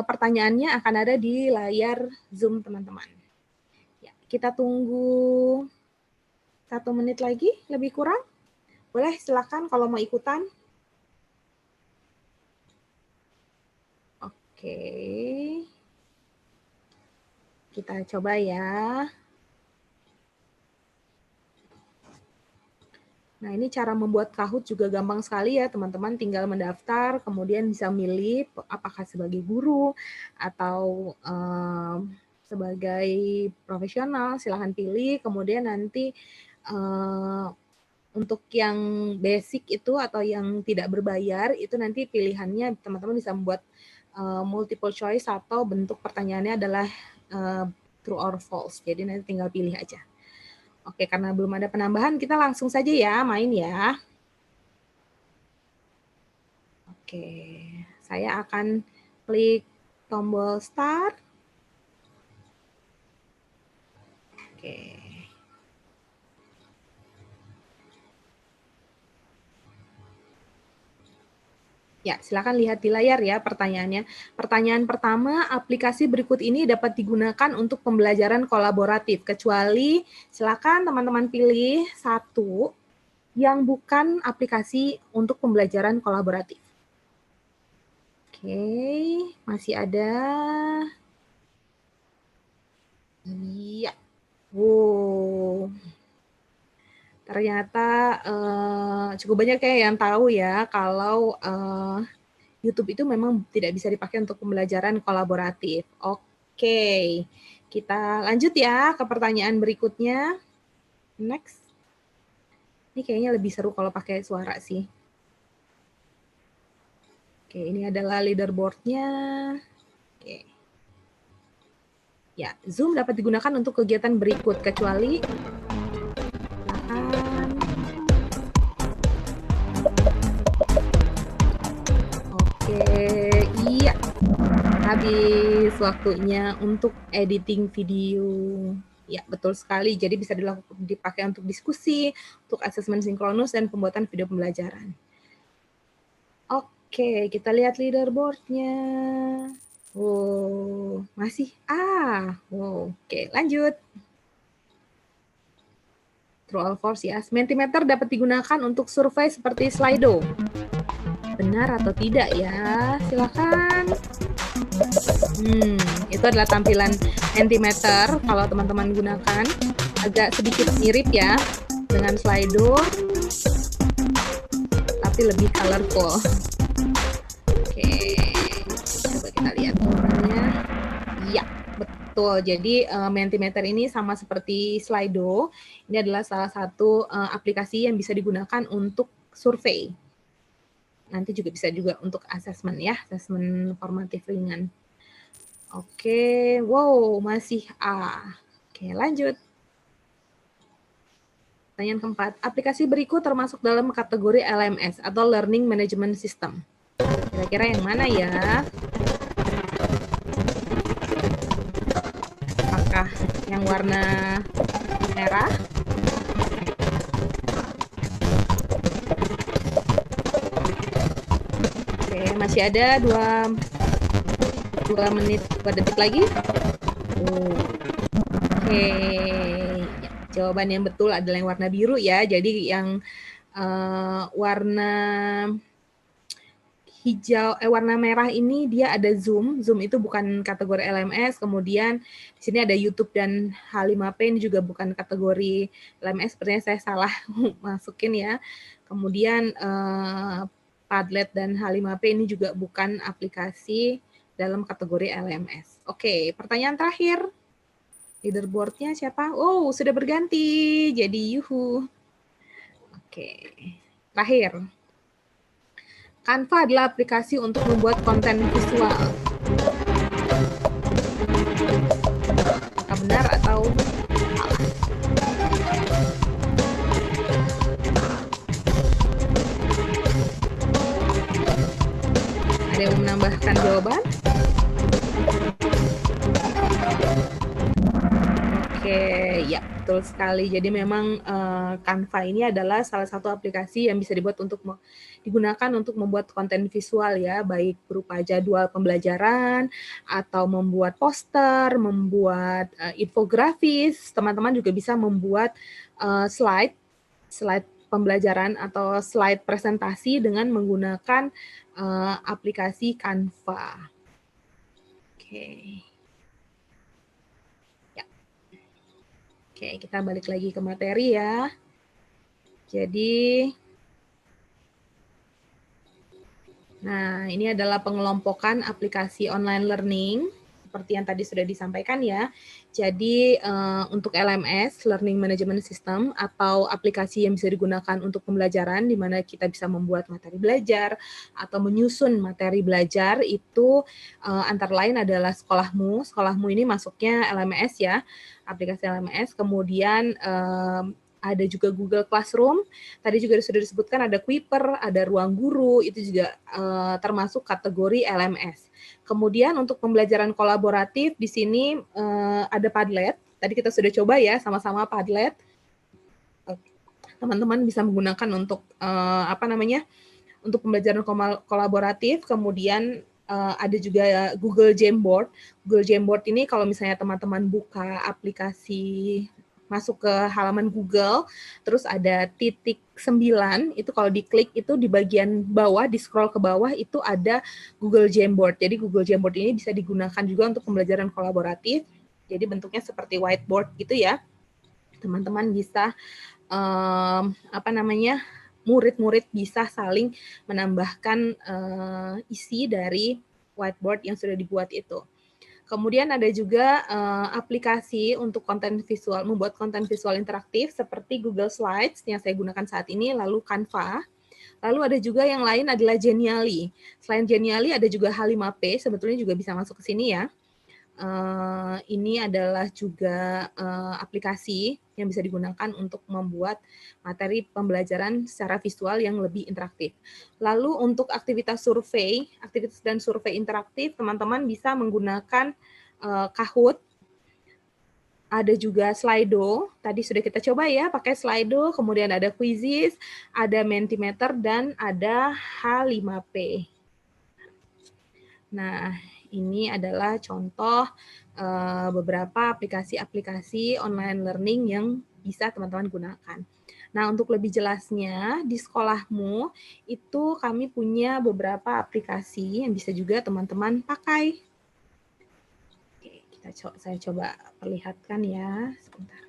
pertanyaannya akan ada di layar Zoom teman-teman. Ya, kita tunggu 1 menit lagi, lebih kurang. Boleh silakan kalau mau ikutan. Oke, kita coba ya. Nah, ini cara membuat Kahoot juga gampang sekali ya, teman-teman. Tinggal mendaftar, kemudian bisa milih apakah sebagai guru atau sebagai profesional, silahkan pilih. Kemudian nanti untuk yang basic itu atau yang tidak berbayar, itu nanti pilihannya teman-teman bisa membuat multiple choice atau bentuk pertanyaannya adalah true or false. Jadi nanti tinggal pilih aja. Oke, karena belum ada penambahan, kita langsung saja ya main ya. Oke, saya akan klik tombol start. Oke. Ya, silakan lihat di layar ya pertanyaannya. Pertanyaan pertama, aplikasi berikut ini dapat digunakan untuk pembelajaran kolaboratif, kecuali silakan teman-teman pilih satu yang bukan aplikasi untuk pembelajaran kolaboratif. Oke, masih ada. Iya. Wow. Ternyata cukup banyak kayak yang tahu ya kalau YouTube itu memang tidak bisa dipakai untuk pembelajaran kolaboratif. Oke, kita lanjut ya ke pertanyaan berikutnya. Next. Ini kayaknya lebih seru kalau pakai suara sih. Oke, ini adalah leaderboard-nya. Oke. Ya, Zoom dapat digunakan untuk kegiatan berikut, kecuali iya, habis waktunya untuk editing video. Ya, betul sekali. Jadi bisa dipakai untuk diskusi, untuk asesmen sinkronus, dan pembuatan video pembelajaran. Oke, kita lihat leaderboard-nya. Wow, masih wow. Oke, lanjut. True or false ya. Mentimeter dapat digunakan untuk survei seperti Slido. Benar atau tidak ya? Silakan. Itu adalah tampilan Mentimeter kalau teman-teman gunakan. Agak sedikit mirip ya dengan Slido, tapi lebih colorful. Oke, coba kita lihat gambarnya. Ya, betul. Jadi Mentimeter ini sama seperti Slido. Ini adalah salah satu aplikasi yang bisa digunakan untuk survei. Nanti juga bisa juga untuk asesmen ya, asesmen formatif ringan. Oke, wow, masih A. Oke, lanjut. Pertanyaan keempat, aplikasi berikut termasuk dalam kategori LMS atau Learning Management System. Kira-kira yang mana ya? Apakah yang warna merah? Masih ada 2 menit 2 detik lagi. Oke. Jawaban yang betul adalah yang warna biru ya. Jadi yang warna hijau, warna merah ini dia ada Zoom. Zoom itu bukan kategori LMS. Kemudian di sini ada YouTube dan H5P ini juga bukan kategori LMS. Sepertinya saya salah masukin ya. Kemudian Padlet dan H5P ini juga bukan aplikasi dalam kategori LMS. Oke, pertanyaan terakhir. Leaderboard-nya siapa? Oh, sudah berganti. Jadi Yuhu. Oke, terakhir. Canva adalah aplikasi untuk membuat konten visual. Apakah benar atau salah? Ada yang menambahkan jawaban? Oke, ya betul sekali. Jadi memang Canva ini adalah salah satu aplikasi yang bisa dibuat digunakan untuk membuat konten visual ya, baik berupa jadwal pembelajaran atau membuat poster, membuat infografis. Teman-teman juga bisa membuat slide pembelajaran atau slide presentasi dengan menggunakan aplikasi Canva. Oke. Oke, kita balik lagi ke materi ya. Jadi, nah ini adalah pengelompokan aplikasi online learning, seperti yang tadi sudah disampaikan ya. Jadi, untuk LMS, Learning Management System, atau aplikasi yang bisa digunakan untuk pembelajaran, di mana kita bisa membuat materi belajar, atau menyusun materi belajar, itu antara lain adalah Sekolahmu. Sekolahmu ini masuknya LMS ya, aplikasi LMS, kemudian ada juga Google Classroom, tadi juga sudah disebutkan ada Kuiper, ada Ruang Guru, itu juga termasuk kategori LMS. Kemudian untuk pembelajaran kolaboratif, di sini ada Padlet, tadi kita sudah coba ya sama-sama Padlet, teman-teman bisa menggunakan untuk untuk pembelajaran kolaboratif, kemudian ada juga Google Jamboard. Google Jamboard ini kalau misalnya teman-teman buka aplikasi, masuk ke halaman Google, terus ada titik 9, itu kalau diklik itu di bagian bawah, di scroll ke bawah itu ada Google Jamboard. Jadi Google Jamboard ini bisa digunakan juga untuk pembelajaran kolaboratif. Jadi bentuknya seperti whiteboard gitu ya. Teman-teman bisa murid-murid bisa saling menambahkan isi dari whiteboard yang sudah dibuat itu. Kemudian ada juga aplikasi untuk konten visual, membuat konten visual interaktif seperti Google Slides yang saya gunakan saat ini, lalu Canva. Lalu ada juga yang lain adalah Genially. Selain Genially ada juga H5P, sebetulnya juga bisa masuk ke sini ya. Ini adalah juga aplikasi yang bisa digunakan untuk membuat materi pembelajaran secara visual yang lebih interaktif. Lalu untuk aktivitas dan survei interaktif, teman-teman bisa menggunakan Kahoot. Ada juga Slido, tadi sudah kita coba ya pakai Slido, kemudian ada Quizzes, ada Mentimeter, dan ada H5P. Nah, ini adalah contoh beberapa aplikasi-aplikasi online learning yang bisa teman-teman gunakan. Nah, untuk lebih jelasnya, di Sekolahmu itu kami punya beberapa aplikasi yang bisa juga teman-teman pakai. Oke, saya coba perlihatkan ya, sebentar.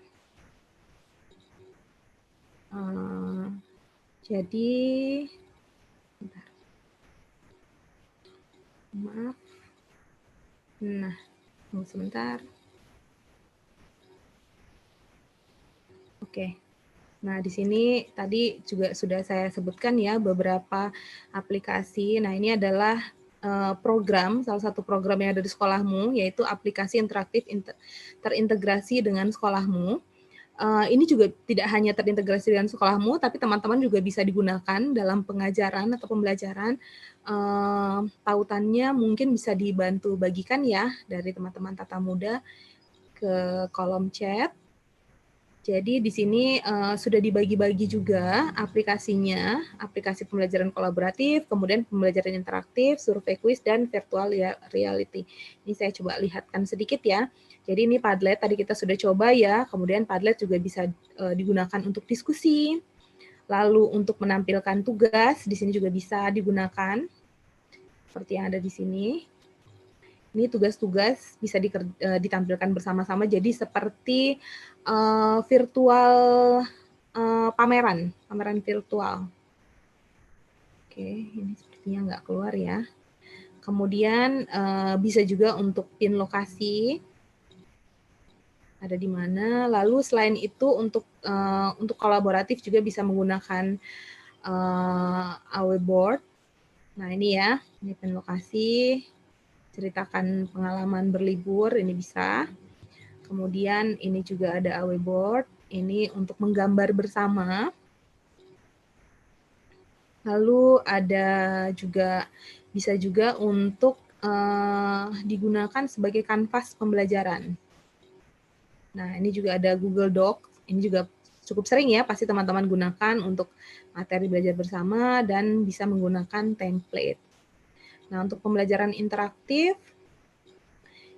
Jadi, sebentar. Maaf. Nah, tunggu sebentar. Oke. Nah, di sini tadi juga sudah saya sebutkan ya beberapa aplikasi. Nah, ini adalah program, salah satu program yang ada di Sekolahmu, yaitu aplikasi interaktif terintegrasi dengan Sekolahmu. Ini juga tidak hanya terintegrasi dengan Sekolahmu, tapi teman-teman juga bisa digunakan dalam pengajaran atau pembelajaran. Tautannya mungkin bisa dibantu bagikan ya dari teman-teman Tata Muda ke kolom chat. Jadi di sini sudah dibagi-bagi juga aplikasinya, aplikasi pembelajaran kolaboratif, kemudian pembelajaran interaktif, survei kuis, dan virtual reality. Ini saya coba lihatkan sedikit ya. Jadi ini Padlet tadi kita sudah coba ya, kemudian Padlet juga bisa digunakan untuk diskusi, lalu untuk menampilkan tugas, di sini juga bisa digunakan, seperti yang ada di sini. Ini tugas-tugas bisa ditampilkan bersama-sama, jadi seperti virtual pameran virtual. Oke, ini sepertinya nggak keluar ya. Kemudian bisa juga untuk pin lokasi, ada di mana. Lalu selain itu untuk kolaboratif juga bisa menggunakan AW board. Nah ini ya, ini pin lokasi. Ceritakan pengalaman berlibur, ini bisa. Kemudian ini juga ada AW board, ini untuk menggambar bersama. Lalu ada juga, bisa juga untuk digunakan sebagai kanvas pembelajaran. Nah ini juga ada Google Docs, ini juga cukup sering ya, pasti teman-teman gunakan untuk materi belajar bersama dan bisa menggunakan template. Nah, untuk pembelajaran interaktif,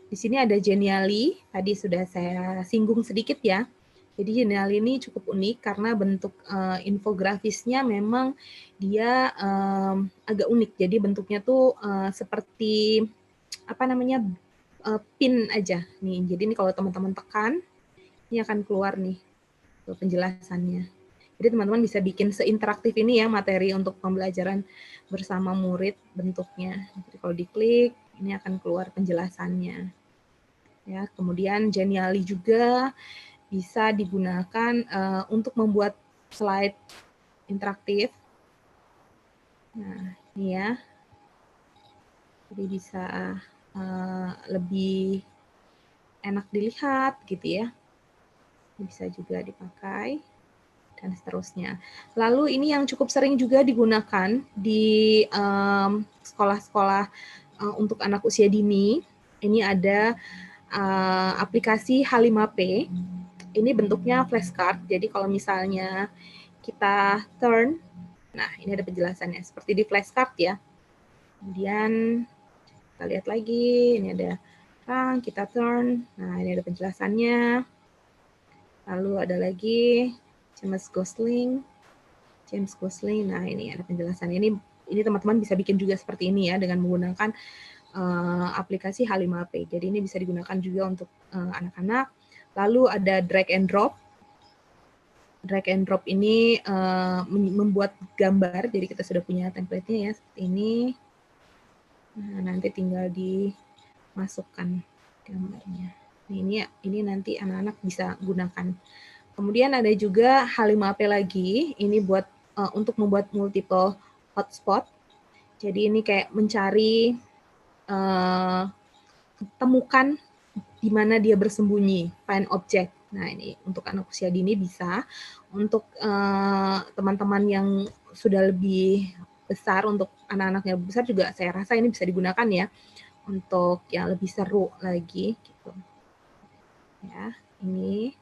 di sini ada Genially, tadi sudah saya singgung sedikit ya. Jadi Genially ini cukup unik karena bentuk infografisnya memang dia agak unik. Jadi bentuknya tuh seperti apa namanya pin aja nih. Jadi ini kalau teman-teman tekan, ini akan keluar nih penjelasannya. Jadi teman-teman bisa bikin seinteraktif ini ya materi untuk pembelajaran bersama murid bentuknya. Jadi kalau diklik, ini akan keluar penjelasannya. Ya, kemudian Genially juga bisa digunakan untuk membuat slide interaktif. Nah, ini ya. Jadi bisa lebih enak dilihat gitu ya. Bisa juga dipakai dan seterusnya. Lalu ini yang cukup sering juga digunakan di sekolah-sekolah untuk anak usia dini. Ini ada aplikasi H5P. Ini bentuknya flashcard. Jadi kalau misalnya kita turn, nah ini ada penjelasannya seperti di flashcard ya. Kemudian kita lihat lagi, ini ada kita turn. Nah ini ada penjelasannya. Lalu ada lagi James Gosling. Nah, ini ada penjelasan. Ini teman-teman bisa bikin juga seperti ini ya dengan menggunakan aplikasi H5P. Jadi ini bisa digunakan juga untuk anak-anak. Lalu ada drag and drop. Drag and drop ini membuat gambar. Jadi kita sudah punya template-nya ya seperti ini. Nah, nanti tinggal dimasukkan gambarnya. Nah, ini nanti anak-anak bisa gunakan. Kemudian ada juga H5P lagi, ini buat untuk membuat multiple hotspot. Jadi ini kayak mencari, temukan di mana dia bersembunyi, find object. Nah ini untuk anak usia dini bisa, untuk teman-teman yang sudah lebih besar, untuk anak-anaknya besar juga saya rasa ini bisa digunakan ya, untuk yang lebih seru lagi. Gitu. Ya, ini.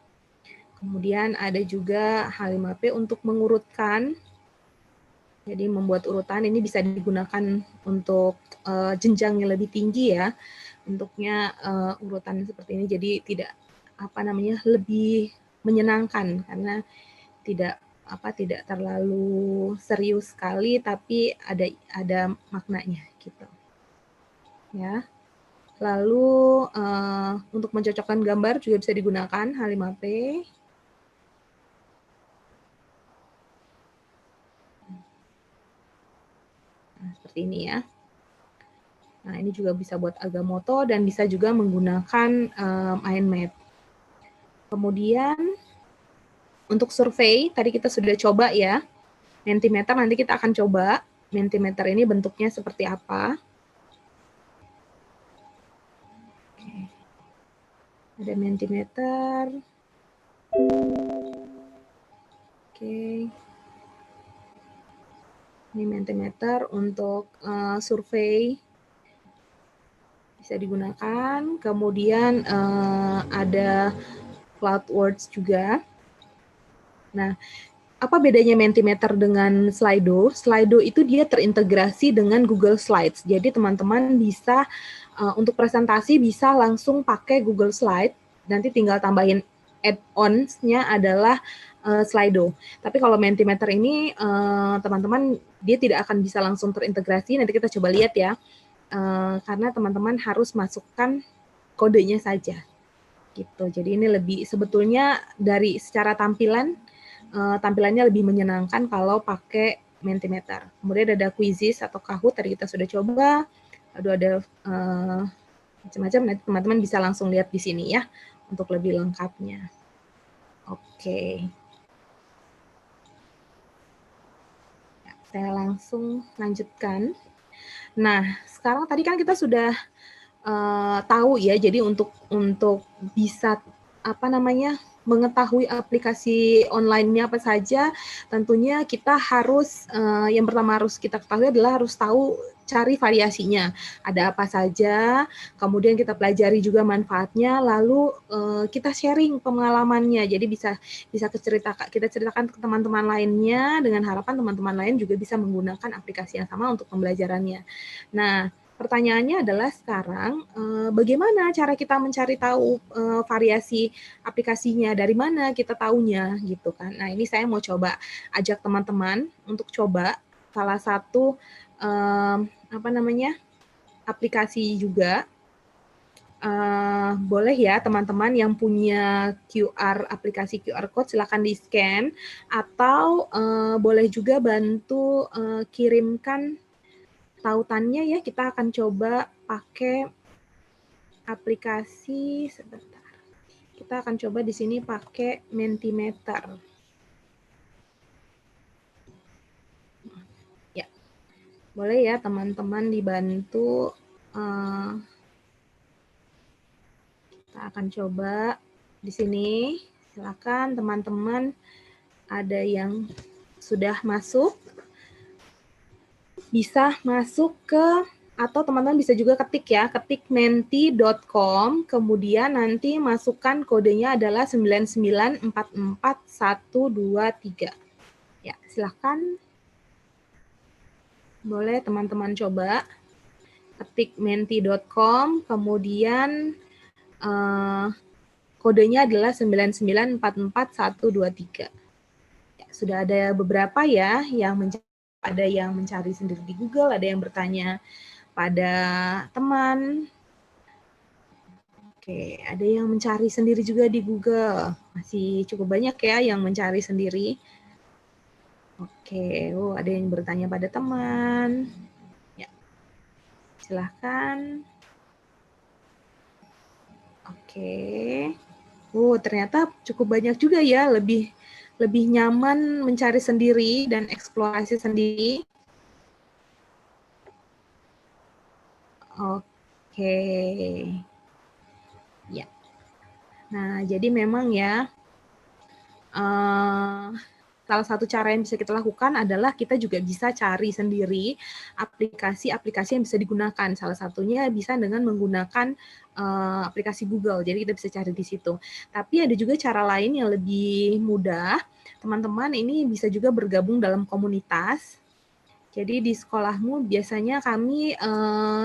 Kemudian ada juga H5P untuk mengurutkan, jadi membuat urutan ini bisa digunakan untuk jenjang yang lebih tinggi ya, bentuknya urutan seperti ini, jadi tidak lebih menyenangkan karena tidak terlalu serius sekali, tapi ada maknanya gitu. Ya. Lalu untuk mencocokkan gambar juga bisa digunakan H5P. Seperti ini ya. Nah, ini juga bisa buat Agamotto dan bisa juga menggunakan Mindmap. Kemudian untuk survei, tadi kita sudah coba ya. Mentimeter nanti kita akan coba. Mentimeter ini bentuknya seperti apa. Oke. Ada Mentimeter. Oke. Ini Mentimeter untuk survei bisa digunakan. Kemudian ada CloudWords juga. Nah, apa bedanya Mentimeter dengan Slido? Slido itu dia terintegrasi dengan Google Slides. Jadi teman-teman bisa untuk presentasi bisa langsung pakai Google Slide. Nanti tinggal tambahin add-ons-nya adalah Slido. Tapi kalau Mentimeter ini teman-teman dia tidak akan bisa langsung terintegrasi. Nanti kita coba lihat ya. Karena teman-teman harus masukkan kodenya saja. Gitu. Jadi ini lebih sebetulnya dari secara tampilannya lebih menyenangkan kalau pakai Mentimeter. Kemudian ada Quizzes atau Kahoot, tadi kita sudah coba. Lalu ada macam-macam, nanti teman-teman bisa langsung lihat di sini ya, untuk lebih lengkapnya. Oke. Ya, saya langsung lanjutkan. Nah, sekarang tadi kan kita sudah tahu ya, jadi untuk bisa mengetahui aplikasi online-nya apa saja, tentunya kita harus yang pertama harus kita ketahui adalah harus tahu cari variasinya, ada apa saja, kemudian kita pelajari juga manfaatnya, lalu kita sharing pengalamannya, jadi bisa kita ceritakan ke teman-teman lainnya dengan harapan teman-teman lain juga bisa menggunakan aplikasi yang sama untuk pembelajarannya. Nah, pertanyaannya adalah sekarang, bagaimana cara kita mencari tahu variasi aplikasinya, dari mana kita tahunya, gitu kan. Nah, ini saya mau coba ajak teman-teman untuk coba salah satu aplikasi juga. Boleh ya teman-teman yang punya aplikasi QR Code silakan di-scan, atau boleh juga bantu kirimkan tautannya ya. Kita akan coba pakai aplikasi sebentar. Kita akan coba di sini pakai Mentimeter. Ya, boleh ya teman-teman dibantu. Kita akan coba di sini. Silakan teman-teman, ada yang sudah masuk. Bisa masuk ke, atau teman-teman bisa juga ketik ya, ketik menti.com, kemudian nanti masukkan kodenya adalah 9944123. Ya, silakan. Boleh teman-teman coba ketik menti.com, kemudian kodenya adalah 9944123. Ya, sudah ada beberapa ya yang ada yang mencari sendiri di Google, ada yang bertanya pada teman. Oke, ada yang mencari sendiri juga di Google. Masih cukup banyak ya yang mencari sendiri. Oke, ada yang bertanya pada teman. Ya, silahkan. Oke. Ternyata cukup banyak juga ya, lebih nyaman mencari sendiri dan eksplorasi sendiri. Oke. Ya. Nah, jadi memang ya, salah satu cara yang bisa kita lakukan adalah kita juga bisa cari sendiri aplikasi-aplikasi yang bisa digunakan. Salah satunya bisa dengan menggunakan aplikasi Google. Jadi kita bisa cari di situ. Tapi ada juga cara lain yang lebih mudah. Teman-teman ini bisa juga bergabung dalam komunitas. Jadi di sekolahmu biasanya kami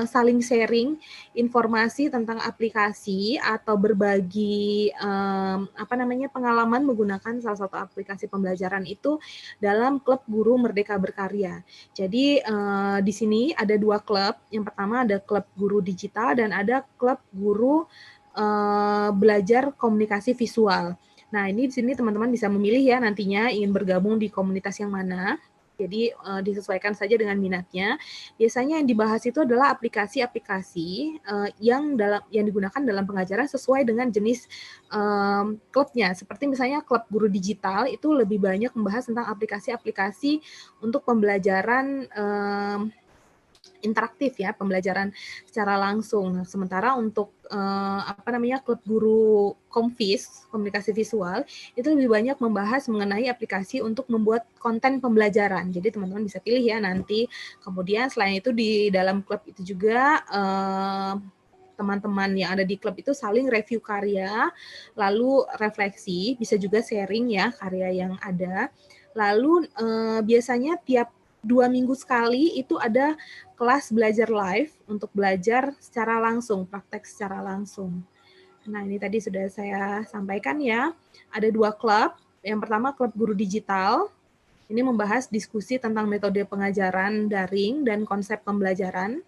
saling sharing informasi tentang aplikasi atau berbagi pengalaman menggunakan salah satu aplikasi pembelajaran itu dalam klub guru Merdeka Berkarya. Jadi di sini ada 2 klub. Yang pertama ada klub guru digital dan ada klub guru belajar komunikasi visual. Nah, ini di sini teman-teman bisa memilih ya nantinya ingin bergabung di komunitas yang mana. Jadi disesuaikan saja dengan minatnya. Biasanya yang dibahas itu adalah aplikasi-aplikasi yang digunakan dalam pengajaran sesuai dengan jenis klubnya. Seperti misalnya klub guru digital itu lebih banyak membahas tentang aplikasi-aplikasi untuk pembelajaran interaktif ya, pembelajaran secara langsung. Sementara untuk klub guru Komvis, komunikasi visual, itu lebih banyak membahas mengenai aplikasi untuk membuat konten pembelajaran. Jadi teman-teman bisa pilih ya nanti. Kemudian selain itu di dalam klub itu juga teman-teman yang ada di klub itu saling review karya, lalu refleksi, bisa juga sharing ya karya yang ada. Lalu biasanya tiap 2 minggu sekali itu ada kelas belajar live untuk belajar secara langsung, praktek secara langsung. Nah, ini tadi sudah saya sampaikan ya. Ada 2 klub. Yang pertama klub guru digital. Ini membahas diskusi tentang metode pengajaran daring dan konsep pembelajaran.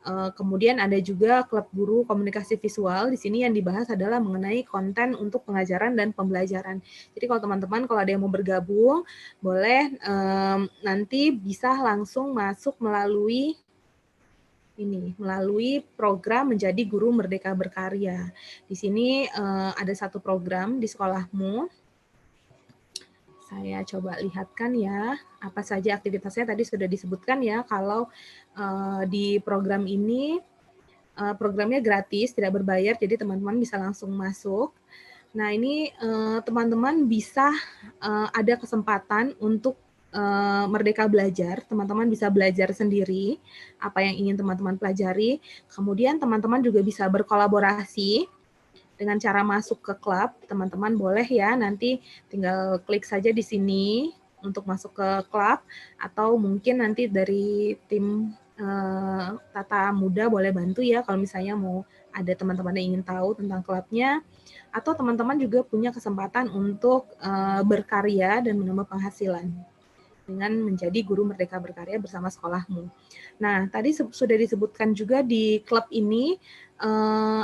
Kemudian ada juga klub guru komunikasi visual. Di sini yang dibahas adalah mengenai konten untuk pengajaran dan pembelajaran. Jadi kalau teman-teman kalau ada yang mau bergabung, boleh nanti bisa langsung masuk melalui program Menjadi Guru Merdeka Berkarya. Di sini ada satu program di sekolahmu. Saya coba lihatkan ya, apa saja aktivitasnya tadi sudah disebutkan ya, kalau di program ini, programnya gratis, tidak berbayar, jadi teman-teman bisa langsung masuk. Nah ini teman-teman bisa ada kesempatan untuk merdeka belajar, teman-teman bisa belajar sendiri, apa yang ingin teman-teman pelajari, kemudian teman-teman juga bisa berkolaborasi, dengan cara masuk ke klub, teman-teman boleh ya nanti tinggal klik saja di sini untuk masuk ke klub, atau mungkin nanti dari tim Tata Muda boleh bantu ya kalau misalnya mau ada teman-teman yang ingin tahu tentang klubnya, atau teman-teman juga punya kesempatan untuk berkarya dan menambah penghasilan dengan menjadi guru merdeka berkarya bersama sekolahmu. Nah, tadi sudah disebutkan juga di klub ini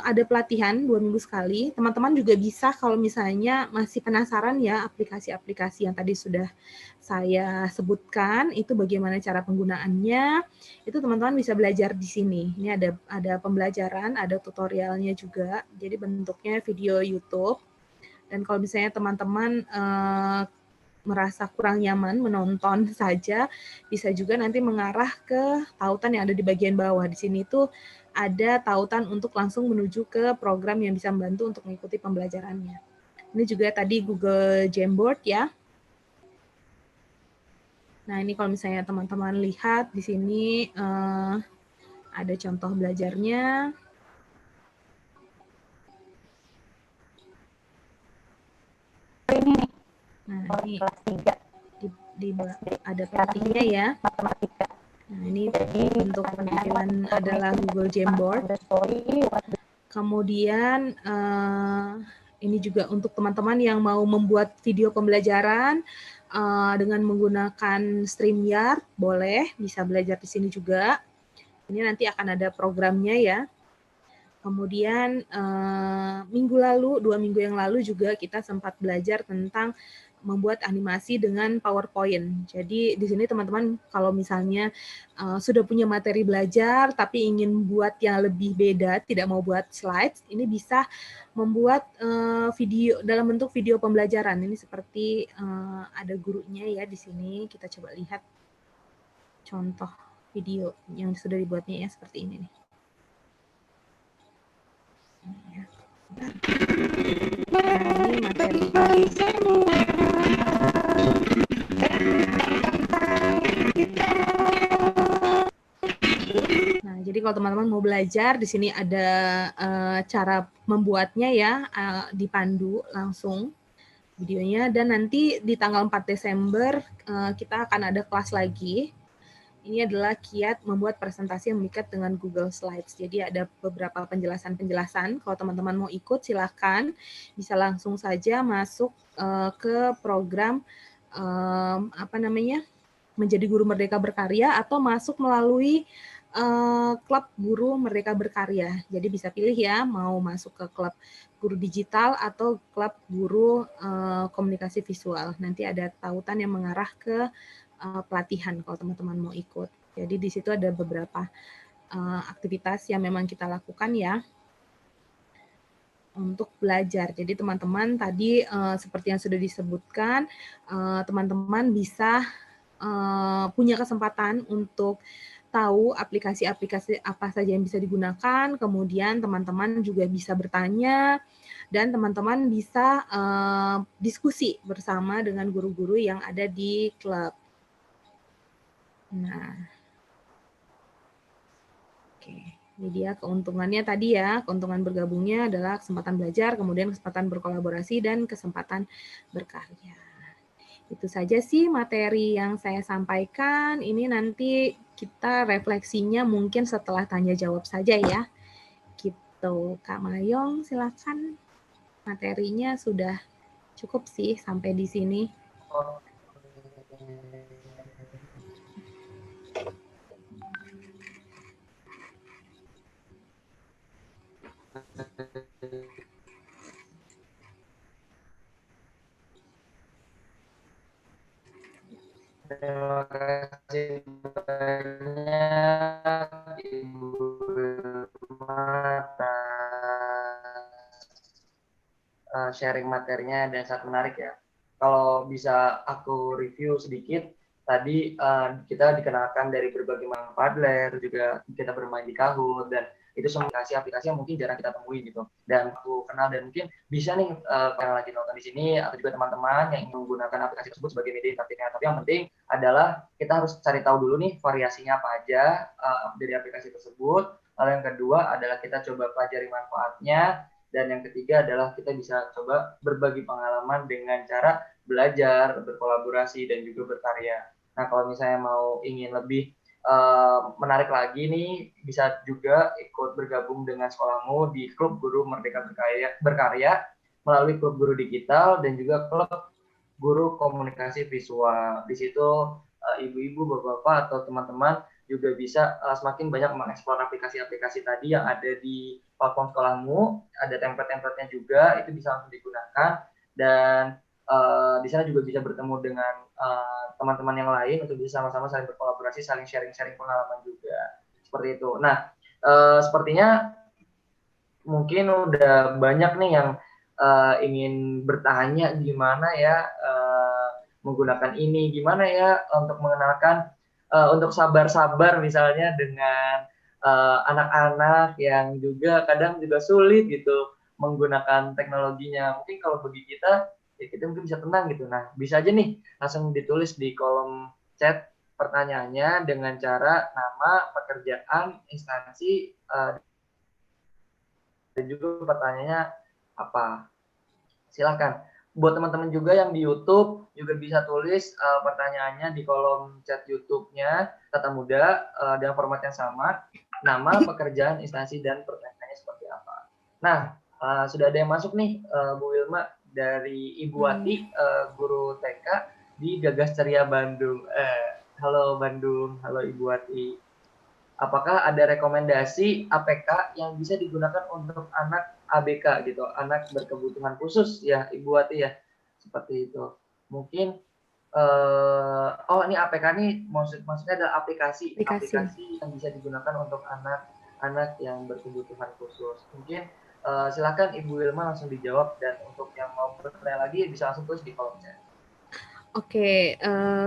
ada pelatihan 2 minggu sekali. Teman-teman juga bisa kalau misalnya masih penasaran ya aplikasi-aplikasi yang tadi sudah saya sebutkan, itu bagaimana cara penggunaannya, itu teman-teman bisa belajar di sini. Ini ada pembelajaran, ada tutorialnya juga, jadi bentuknya video YouTube. Dan kalau misalnya teman-teman merasa kurang nyaman menonton saja, bisa juga nanti mengarah ke tautan yang ada di bagian bawah. Di sini tuh ada tautan untuk langsung menuju ke program yang bisa membantu untuk mengikuti pembelajarannya. Ini juga tadi Google Jamboard ya. Nah ini kalau misalnya teman-teman lihat di sini ada contoh belajarnya. Nah, ini ada pelatihnya ya. Nah, ini bentuk penampilan adalah Google Jamboard. Kemudian ini juga untuk teman-teman yang mau membuat video pembelajaran dengan menggunakan StreamYard, boleh, bisa belajar di sini juga. Ini nanti akan ada programnya ya. Kemudian 2 minggu yang lalu juga kita sempat belajar tentang membuat animasi dengan PowerPoint. Jadi di sini teman-teman kalau misalnya sudah punya materi belajar tapi ingin buat yang lebih beda, tidak mau buat slides, ini bisa membuat video dalam bentuk video pembelajaran. Ini seperti ada gurunya ya di sini. Kita coba lihat contoh video yang sudah dibuatnya ya seperti ini nih. Nah, ini materi. Nah, jadi kalau teman-teman mau belajar, di sini ada cara membuatnya ya, dipandu langsung videonya, dan nanti di tanggal 4 Desember kita akan ada kelas lagi. Ini adalah kiat membuat presentasi yang mengikat dengan Google Slides. Jadi ada beberapa penjelasan-penjelasan. Kalau teman-teman mau ikut, silakan bisa langsung saja masuk ke program Menjadi Guru Merdeka Berkarya, atau masuk melalui klub Guru Merdeka Berkarya. Jadi bisa pilih ya, mau masuk ke klub guru digital atau klub guru komunikasi visual. Nanti ada tautan yang mengarah ke pelatihan kalau teman-teman mau ikut. Jadi di situ ada beberapa aktivitas yang memang kita lakukan ya untuk belajar. Jadi teman-teman tadi seperti yang sudah disebutkan, teman-teman bisa punya kesempatan untuk tahu aplikasi-aplikasi apa saja yang bisa digunakan, kemudian teman-teman juga bisa bertanya, dan teman-teman bisa diskusi bersama dengan guru-guru yang ada di klub. Nah, oke. Jadi dia keuntungannya tadi ya, keuntungan bergabungnya adalah kesempatan belajar, kemudian kesempatan berkolaborasi, dan kesempatan berkarya. Itu saja sih materi yang saya sampaikan. Ini nanti kita refleksinya mungkin setelah tanya jawab saja ya. Gitu, Kak Mayong, silakan. Materinya sudah cukup sih sampai di sini. Terima kasih banyak Ibu Mata sharing materinya dan sangat menarik ya. Kalau bisa aku review sedikit, tadi kita dikenalkan dari berbagai macam Padlet, juga kita bermain di Kahoot, dan itu semua aplikasi yang mungkin jarang kita temui gitu. Dan aku kenal dan mungkin bisa nih yang lagi nonton di sini atau juga teman-teman yang ingin menggunakan aplikasi tersebut sebagai media interaktifnya. Tapi yang penting adalah kita harus cari tahu dulu nih variasinya apa aja dari aplikasi tersebut. Lalu yang kedua adalah kita coba pelajari manfaatnya. Dan yang ketiga adalah kita bisa coba berbagi pengalaman dengan cara belajar, berkolaborasi, dan juga berkarya. Nah, kalau misalnya mau ingin lebih menarik lagi nih, bisa juga ikut bergabung dengan sekolahmu di Klub Guru Merdeka Berkarya melalui Klub Guru Digital dan juga Klub Guru Komunikasi Visual. Di situ ibu-ibu, bapak-bapak, atau teman-teman juga bisa semakin banyak mengeksplor aplikasi-aplikasi tadi yang ada di platform sekolahmu. Ada template-templatenya juga, itu bisa langsung digunakan. Dan di sana juga bisa bertemu dengan teman-teman yang lain untuk bisa sama-sama saling berkolaborasi, saling sharing-sharing pengalaman juga. Seperti itu. Nah, sepertinya mungkin udah banyak nih yang ingin bertanya gimana ya menggunakan ini, gimana ya untuk mengenalkan, untuk sabar-sabar misalnya dengan anak-anak yang juga kadang juga sulit gitu menggunakan teknologinya. Mungkin kalau bagi kita, ya kita mungkin bisa tenang gitu. Nah, bisa aja nih langsung ditulis di kolom chat pertanyaannya dengan cara nama, pekerjaan, instansi, dan juga pertanyaannya apa. Silakan. Buat teman-teman juga yang di YouTube juga bisa tulis pertanyaannya di kolom chat YouTube-nya Tata Muda dengan format yang sama, nama, pekerjaan, instansi, dan pertanyaannya seperti apa. Nah, sudah ada yang masuk nih, Bu Wilma dari Ibu Wati, guru TK di Gagas Ceria Bandung. Halo Bandung, halo Ibu Wati. Apakah ada rekomendasi APK yang bisa digunakan untuk anak ABK gitu, anak berkebutuhan khusus ya Ibu Wati ya, seperti itu. Mungkin ini APK nih maksudnya adalah aplikasi yang bisa digunakan untuk anak-anak yang berkebutuhan khusus. Mungkin silakan Ibu Wilma langsung dijawab, dan untuk yang mau bertanya lagi bisa langsung tulis di kolom chat. Oke,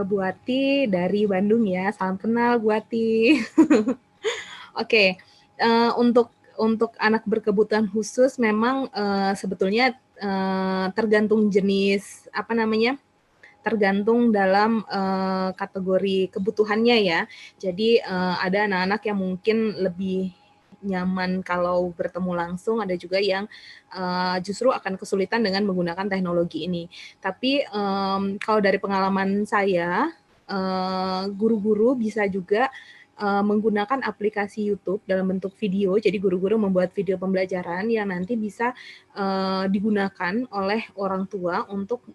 Bu Wati dari Bandung ya, salam kenal Bu Wati. Oke, untuk anak berkebutuhan khusus memang sebetulnya tergantung jenis tergantung dalam kategori kebutuhannya ya. Jadi ada anak-anak yang mungkin lebih nyaman kalau bertemu langsung, ada juga yang justru akan kesulitan dengan menggunakan teknologi ini. Tapi kalau dari pengalaman saya, guru-guru bisa juga menggunakan aplikasi YouTube dalam bentuk video. Jadi guru-guru membuat video pembelajaran yang nanti bisa digunakan oleh orang tua untuk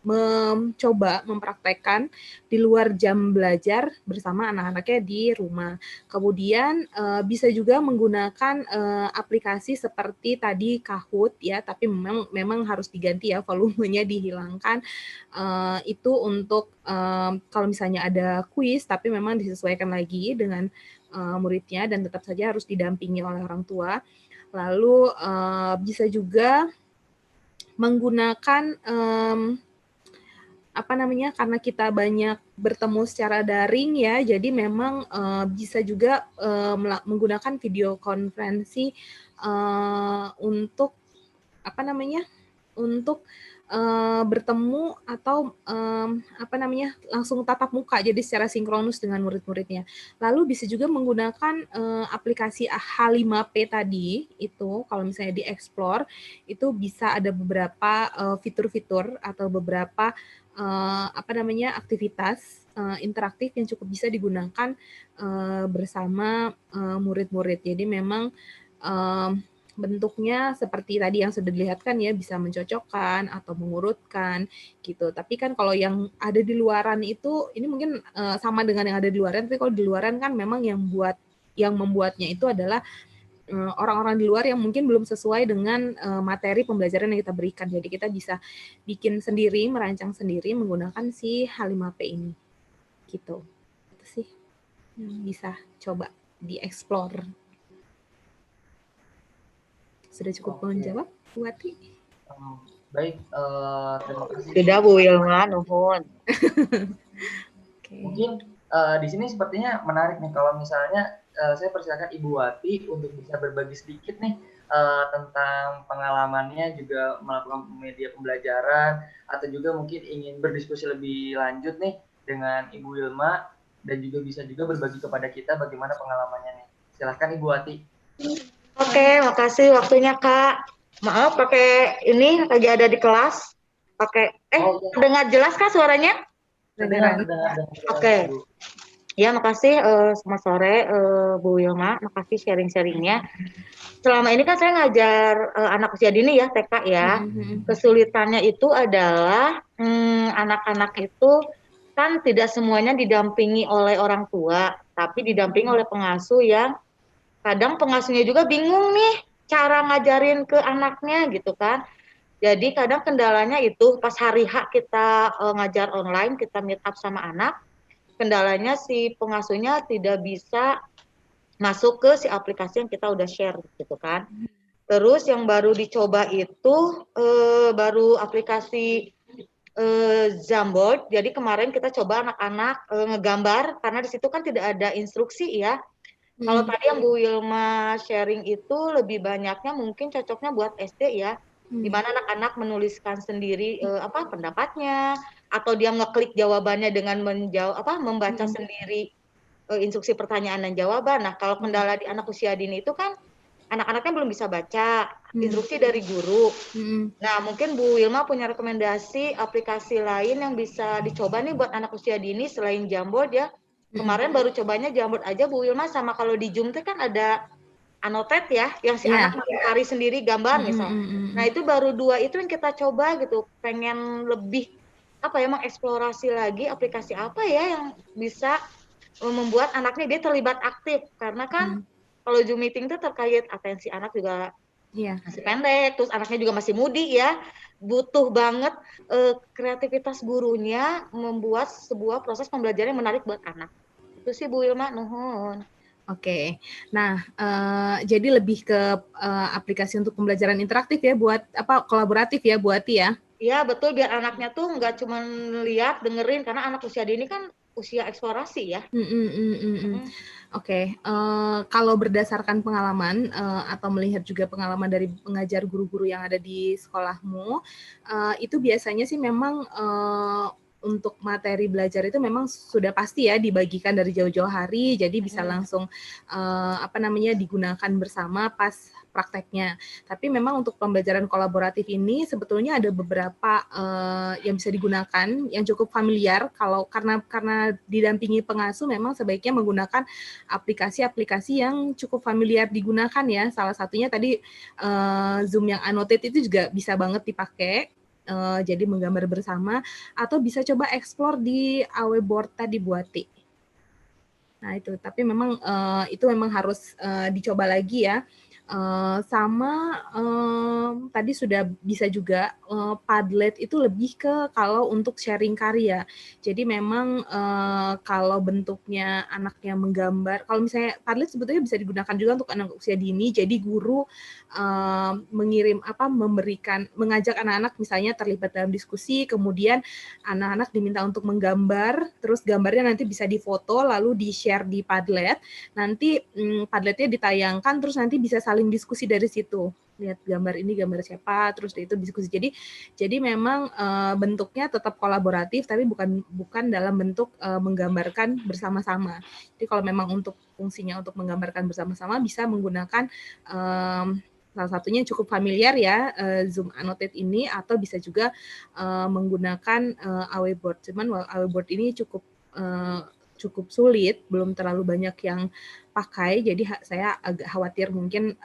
mencoba mempraktekkan di luar jam belajar bersama anak-anaknya di rumah. Kemudian bisa juga menggunakan aplikasi seperti tadi Kahoot ya, tapi memang harus diganti ya, volumenya dihilangkan. Itu untuk kalau misalnya ada kuis, tapi memang disesuaikan lagi dengan muridnya dan tetap saja harus didampingi oleh orang tua. Lalu bisa juga menggunakan karena kita banyak bertemu secara daring ya, jadi memang bisa juga menggunakan video konferensi untuk bertemu atau langsung tatap muka, jadi secara sinkronus dengan murid-muridnya. Lalu bisa juga menggunakan aplikasi H5P tadi itu, kalau misalnya di-explore itu bisa ada beberapa fitur-fitur atau beberapa aktivitas interaktif yang cukup bisa digunakan bersama murid-murid. Jadi memang bentuknya seperti tadi yang sudah dilihatkan ya, bisa mencocokkan atau mengurutkan gitu. Tapi kan kalau yang ada di luaran itu, ini mungkin sama dengan yang ada di luaran, tapi kalau di luaran kan memang yang membuatnya itu adalah orang-orang di luar yang mungkin belum sesuai dengan materi pembelajaran yang kita berikan. Jadi kita bisa bikin sendiri, merancang sendiri menggunakan si H5P ini. Gitu. Itu sih yang bisa coba di-explore. Sudah cukup menjawab, Bu Wati? Baik, terima kasih. Sudah Bu Wilma, nuhun. Okay. Mungkin di sini sepertinya menarik nih kalau misalnya saya persilakan Ibu Wati untuk bisa berbagi sedikit nih tentang pengalamannya juga melakukan media pembelajaran atau juga mungkin ingin berdiskusi lebih lanjut nih dengan Ibu Wilma dan juga bisa juga berbagi kepada kita bagaimana pengalamannya nih. Silahkan Ibu Wati. Oke, makasih waktunya Kak. Maaf pakai ini lagi ada di kelas. Pakai dengar jelas Kak suaranya? Dengar. Oke. Ya, makasih selamat sore Bu Wilma, makasih sharing-sharingnya. Selama ini kan saya ngajar anak usia dini ya, TK ya. Kesulitannya itu adalah anak-anak itu kan tidak semuanya didampingi oleh orang tua, tapi didampingi oleh pengasuh yang kadang pengasuhnya juga bingung nih cara ngajarin ke anaknya gitu kan. Jadi kadang kendalanya itu pas hari H kita ngajar online, kita meet up sama anak, kendalanya si pengasuhnya tidak bisa masuk ke si aplikasi yang kita udah share gitu kan. Terus yang baru dicoba itu baru aplikasi Jamboard. Jadi kemarin kita coba anak-anak ngegambar karena di situ kan tidak ada instruksi ya. Kalau tadi yang Bu Wilma sharing itu lebih banyaknya mungkin cocoknya buat SD ya. Di mana anak-anak menuliskan sendiri pendapatnya atau dia ngeklik jawabannya dengan membaca sendiri instruksi pertanyaan dan jawaban. Nah, kalau kendala di anak usia dini itu kan anak-anaknya belum bisa baca instruksi dari guru. Nah, mungkin Bu Wilma punya rekomendasi aplikasi lain yang bisa dicoba nih buat anak usia dini selain Jamboard ya. Kemarin baru cobanya Jamboard aja Bu Wilma, sama kalau di Zoom itu kan ada annotate ya, yang si anak mencari sendiri gambar misalnya. Nah, itu baru 2 itu yang kita coba gitu. Pengen lebih mengeksplorasi lagi aplikasi apa ya yang bisa membuat anaknya dia terlibat aktif, karena kan kalau Zoom meeting itu terkait atensi anak juga masih pendek, terus anaknya juga masih mudi ya, butuh banget kreativitas gurunya membuat sebuah proses pembelajaran yang menarik buat anak. Itu sih Bu Wilma, nuhun. Oke, nah jadi lebih ke aplikasi untuk pembelajaran interaktif ya, buat kolaboratif ya, Bu Ati ya? Iya betul, biar anaknya tuh nggak cuma lihat, dengerin, karena anak usia dini kan usia eksplorasi ya. Oke, kalau berdasarkan pengalaman atau melihat juga pengalaman dari pengajar guru-guru yang ada di sekolahmu, itu biasanya sih memang untuk materi belajar itu memang sudah pasti ya dibagikan dari jauh-jauh hari, jadi bisa langsung digunakan bersama pas prakteknya. Tapi memang untuk pembelajaran kolaboratif ini sebetulnya ada beberapa yang bisa digunakan yang cukup familiar. Kalau karena didampingi pengasuh, memang sebaiknya menggunakan aplikasi-aplikasi yang cukup familiar digunakan ya. Salah satunya tadi Zoom yang annotate itu juga bisa banget dipakai. Jadi menggambar bersama, atau bisa coba explore di Aweboard tadi Bu Ati. Nah itu, tapi memang itu memang harus dicoba lagi ya. Tadi sudah bisa juga Padlet itu lebih ke kalau untuk sharing karya. Jadi memang kalau bentuknya anaknya menggambar, kalau misalnya Padlet sebetulnya bisa digunakan juga untuk anak usia dini. Jadi guru mengajak anak-anak misalnya terlibat dalam diskusi, kemudian anak-anak diminta untuk menggambar, terus gambarnya nanti bisa difoto lalu di-share di Padlet. Nanti Padletnya ditayangkan, terus nanti bisa saling saling diskusi dari situ. Lihat gambar ini gambar siapa, terus itu diskusi. Jadi memang bentuknya tetap kolaboratif, tapi bukan dalam bentuk menggambarkan bersama-sama. Jadi kalau memang untuk fungsinya untuk menggambarkan bersama-sama, bisa menggunakan salah satunya cukup familiar ya, Zoom Annotate ini, atau bisa juga menggunakan Aweboard. Cuman Aweboard ini cukup sulit, belum terlalu banyak yang pakai, jadi saya agak khawatir mungkin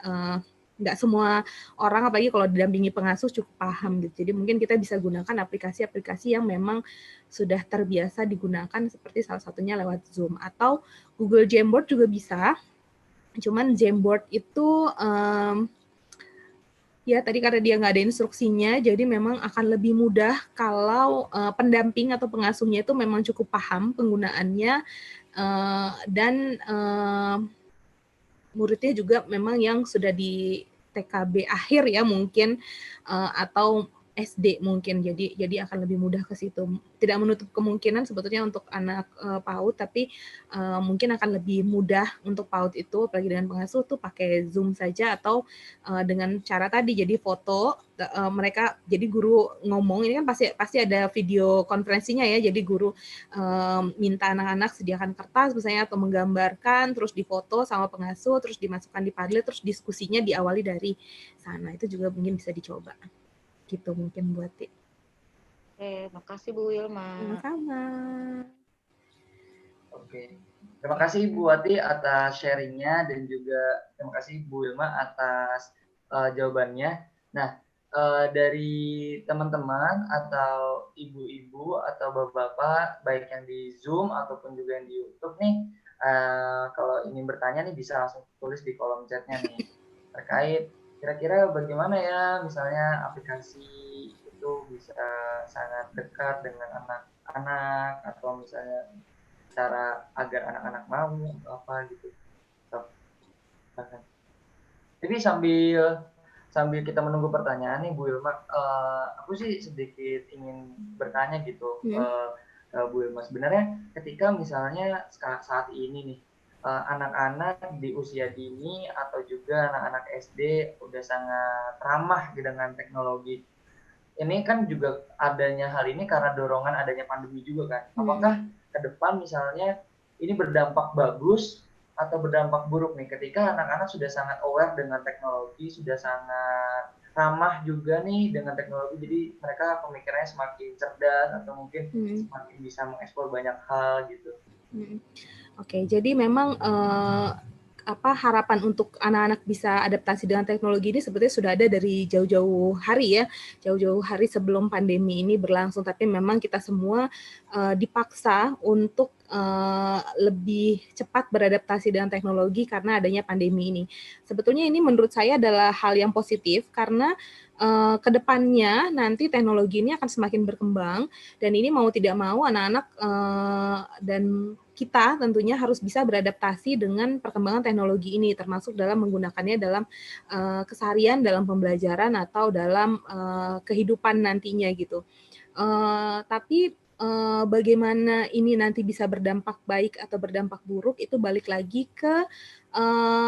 nggak semua orang, apalagi kalau didampingi pengasuh, cukup paham gitu. Jadi mungkin kita bisa gunakan aplikasi-aplikasi yang memang sudah terbiasa digunakan, seperti salah satunya lewat Zoom atau Google Jamboard juga bisa. Cuman Jamboard itu ya tadi karena dia nggak ada instruksinya, jadi memang akan lebih mudah kalau pendamping atau pengasuhnya itu memang cukup paham penggunaannya, dan muridnya juga memang yang sudah di TKB akhir ya mungkin, atau SD mungkin, jadi akan lebih mudah ke situ. Tidak menutup kemungkinan sebetulnya untuk anak PAUD, tapi mungkin akan lebih mudah untuk PAUD itu, apalagi dengan pengasuh tuh pakai Zoom saja, atau dengan cara tadi, jadi foto mereka, jadi guru ngomong, ini kan pasti ada video konferensinya ya, jadi guru minta anak-anak sediakan kertas misalnya, atau menggambarkan, terus difoto sama pengasuh, terus dimasukkan di Padlet, terus diskusinya diawali dari sana. Itu juga mungkin bisa dicoba. Gitu mungkin buat Ti. Oke, makasih Bu Wilma. Sama-sama. Oke, terima kasih Bu Wati atas sharingnya, dan juga terima kasih Bu Wilma atas jawabannya. Nah, dari teman-teman atau ibu-ibu atau bapak-bapak, baik yang di Zoom ataupun juga yang di YouTube nih, kalau ingin bertanya nih bisa langsung tulis di kolom chatnya nih, terkait kira-kira bagaimana ya misalnya aplikasi itu bisa sangat dekat dengan anak-anak, atau misalnya cara agar anak-anak mau atau apa gitu. Jadi sambil kita menunggu pertanyaan nih Bu Wilma, aku sih sedikit ingin bertanya gitu ke Bu Wilma, sebenarnya ketika misalnya saat ini nih anak-anak di usia dini atau juga anak-anak SD udah sangat ramah dengan teknologi. Ini kan juga adanya hal ini karena dorongan adanya pandemi juga kan. Apakah ke depan misalnya ini berdampak bagus atau berdampak buruk nih ketika anak-anak sudah sangat aware dengan teknologi, sudah sangat ramah juga nih dengan teknologi, jadi mereka pemikirannya semakin cerdas atau mungkin semakin bisa mengeksplor banyak hal gitu. Oke, jadi memang harapan untuk anak-anak bisa adaptasi dengan teknologi ini sebetulnya sudah ada dari jauh-jauh hari ya, jauh-jauh hari sebelum pandemi ini berlangsung, tapi memang kita semua dipaksa untuk lebih cepat beradaptasi dengan teknologi karena adanya pandemi ini. Sebetulnya ini menurut saya adalah hal yang positif karena kedepannya nanti teknologi ini akan semakin berkembang, dan ini mau tidak mau anak-anak dan kita tentunya harus bisa beradaptasi dengan perkembangan teknologi ini, termasuk dalam menggunakannya dalam keseharian, dalam pembelajaran atau dalam kehidupan nantinya gitu. Tapi bagaimana ini nanti bisa berdampak baik atau berdampak buruk itu balik lagi ke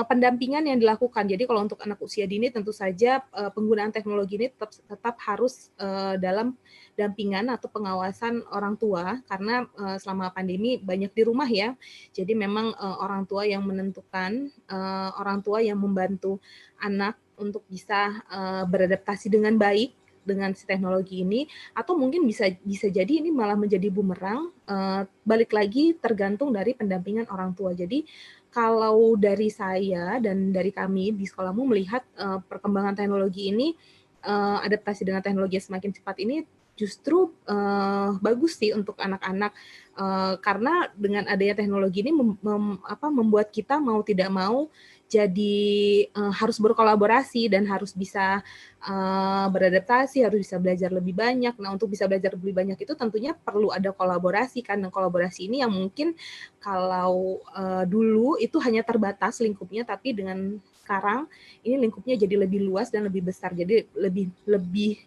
pendampingan yang dilakukan. Jadi kalau untuk anak usia dini tentu saja penggunaan teknologi ini tetap harus dalam dampingan atau pengawasan orang tua, karena selama pandemi banyak di rumah ya. Jadi memang orang tua yang menentukan, orang tua yang membantu anak untuk bisa beradaptasi dengan baik dengan si teknologi ini, atau mungkin bisa jadi ini malah menjadi bumerang, balik lagi tergantung dari pendampingan orang tua. Jadi kalau dari saya dan dari kami di Sekolahmu melihat perkembangan teknologi ini, adaptasi dengan teknologi yang semakin cepat ini justru bagus sih untuk anak-anak, karena dengan adanya teknologi ini membuat kita mau tidak mau jadi harus berkolaborasi dan harus bisa beradaptasi, harus bisa belajar lebih banyak. Nah, untuk bisa belajar lebih banyak itu tentunya perlu ada kolaborasi kan, dan kolaborasi ini yang mungkin kalau dulu itu hanya terbatas lingkupnya, tapi dengan sekarang ini lingkupnya jadi lebih luas dan lebih besar, jadi lebih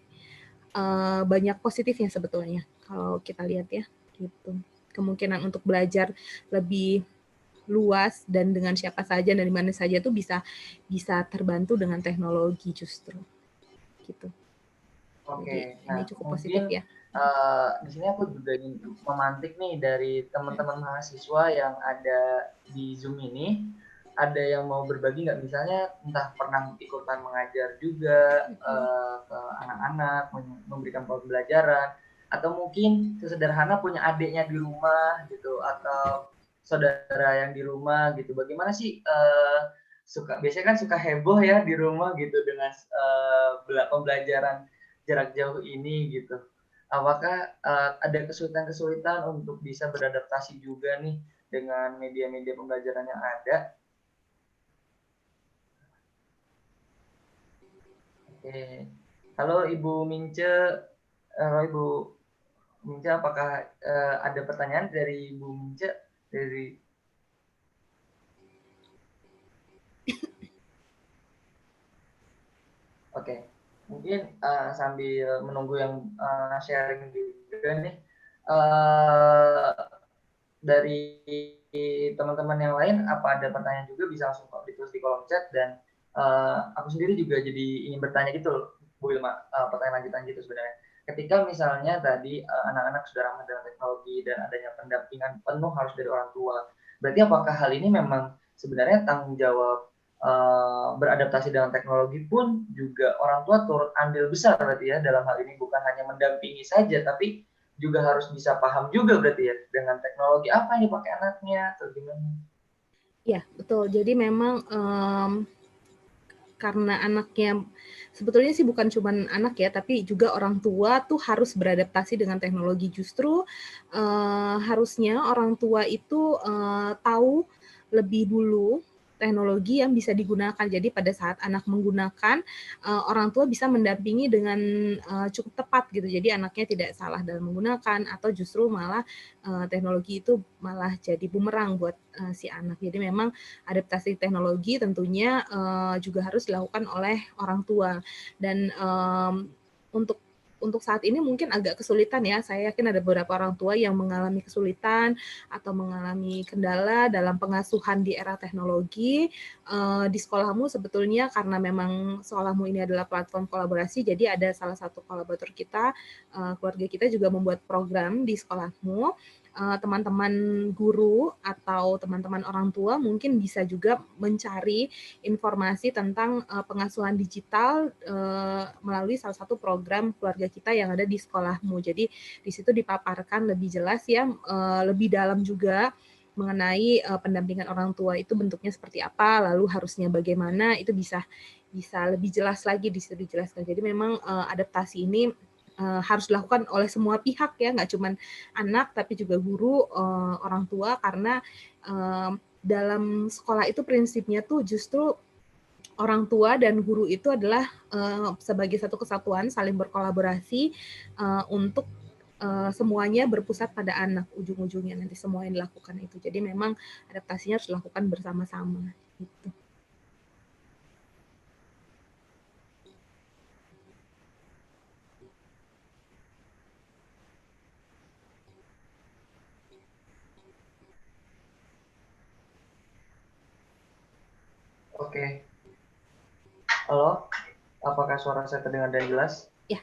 banyak positifnya sebetulnya kalau kita lihat ya gitu. Kemungkinan untuk belajar lebih luas dan dengan siapa saja dan di mana saja tuh bisa terbantu dengan teknologi justru gitu. Oke, Jadi nah ini cukup mungkin positif ya. di sini aku juga ingin memantik nih dari teman-teman mahasiswa yang ada di Zoom ini, ada yang mau berbagi nggak, misalnya entah pernah ikutan mengajar juga ke anak-anak, memberikan pembelajaran, atau mungkin sesederhana punya adiknya di rumah gitu, atau saudara yang di rumah gitu. Bagaimana sih biasanya kan suka heboh ya di rumah gitu dengan pembelajaran jarak jauh ini gitu. Apakah ada kesulitan-kesulitan untuk bisa beradaptasi juga nih dengan media-media pembelajaran yang ada? Oke. Halo Ibu Mince, apakah ada pertanyaan dari Ibu Mince? Oke. Mungkin sambil menunggu yang sharing juga nih, dari teman-teman yang lain, apa ada pertanyaan juga bisa langsung ditulis di kolom chat, dan aku sendiri juga jadi ingin bertanya gitu loh, Bu Ilma, pertanyaan lanjutan gitu sebenarnya. Ketika misalnya tadi anak-anak sudah ramah dengan teknologi dan adanya pendampingan penuh harus dari orang tua, berarti apakah hal ini memang sebenarnya tanggung jawab beradaptasi dengan teknologi pun juga orang tua turut andil besar berarti ya dalam hal ini, bukan hanya mendampingi saja tapi juga harus bisa paham juga berarti ya dengan teknologi apa yang dipakai anaknya atau gimana? Ya betul. Jadi memang karena anaknya sebetulnya sih bukan cuma anak ya, tapi juga orang tua tuh harus beradaptasi dengan teknologi. Justru harusnya orang tua itu tahu lebih dulu teknologi yang bisa digunakan. Jadi pada saat anak menggunakan, orang tua bisa mendampingi dengan cukup tepat gitu. Jadi anaknya tidak salah dalam menggunakan, atau justru malah teknologi itu malah jadi bumerang buat si anak. Jadi memang adaptasi teknologi tentunya juga harus dilakukan oleh orang tua. Dan untuk saat ini mungkin agak kesulitan ya. Saya yakin ada beberapa orang tua yang mengalami kesulitan atau mengalami kendala dalam pengasuhan di era teknologi. Di sekolahmu sebetulnya karena memang sekolahmu ini adalah platform kolaborasi, jadi ada salah satu kolaborator kita, keluarga kita juga membuat program di sekolahmu. Teman-teman guru atau teman-teman orang tua mungkin bisa juga mencari informasi tentang pengasuhan digital melalui salah satu program keluarga kita yang ada di sekolahmu. Jadi di situ dipaparkan lebih jelas ya, lebih dalam juga mengenai pendampingan orang tua itu bentuknya seperti apa, lalu harusnya bagaimana, itu bisa lebih jelas lagi di situ dijelaskan. Jadi memang adaptasi ini harus dilakukan oleh semua pihak ya, nggak cuma anak tapi juga guru, orang tua, karena dalam sekolah itu prinsipnya tuh justru orang tua dan guru itu adalah sebagai satu kesatuan saling berkolaborasi untuk semuanya berpusat pada anak ujung-ujungnya, nanti semua yang dilakukan itu. Jadi memang adaptasinya harus dilakukan bersama-sama gitu. Oke. Halo, apakah suara saya terdengar dan jelas? Ya.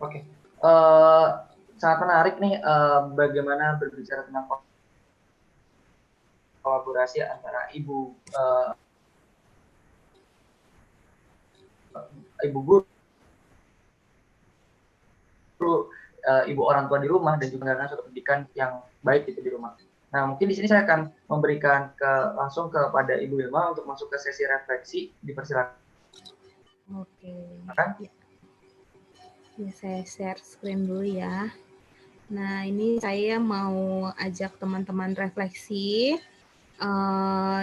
Oke. Sangat menarik nih bagaimana berbicara tentang kolaborasi antara ibu guru, ibu orang tua di rumah, dan juga menjalankan suatu pendidikan yang baik itu di rumah. Nah, mungkin di sini saya akan memberikan langsung kepada Ibu Ilma untuk masuk ke sesi refleksi. Dipersilakan. Oke. Ya, saya share screen dulu ya. Nah, ini saya mau ajak teman-teman refleksi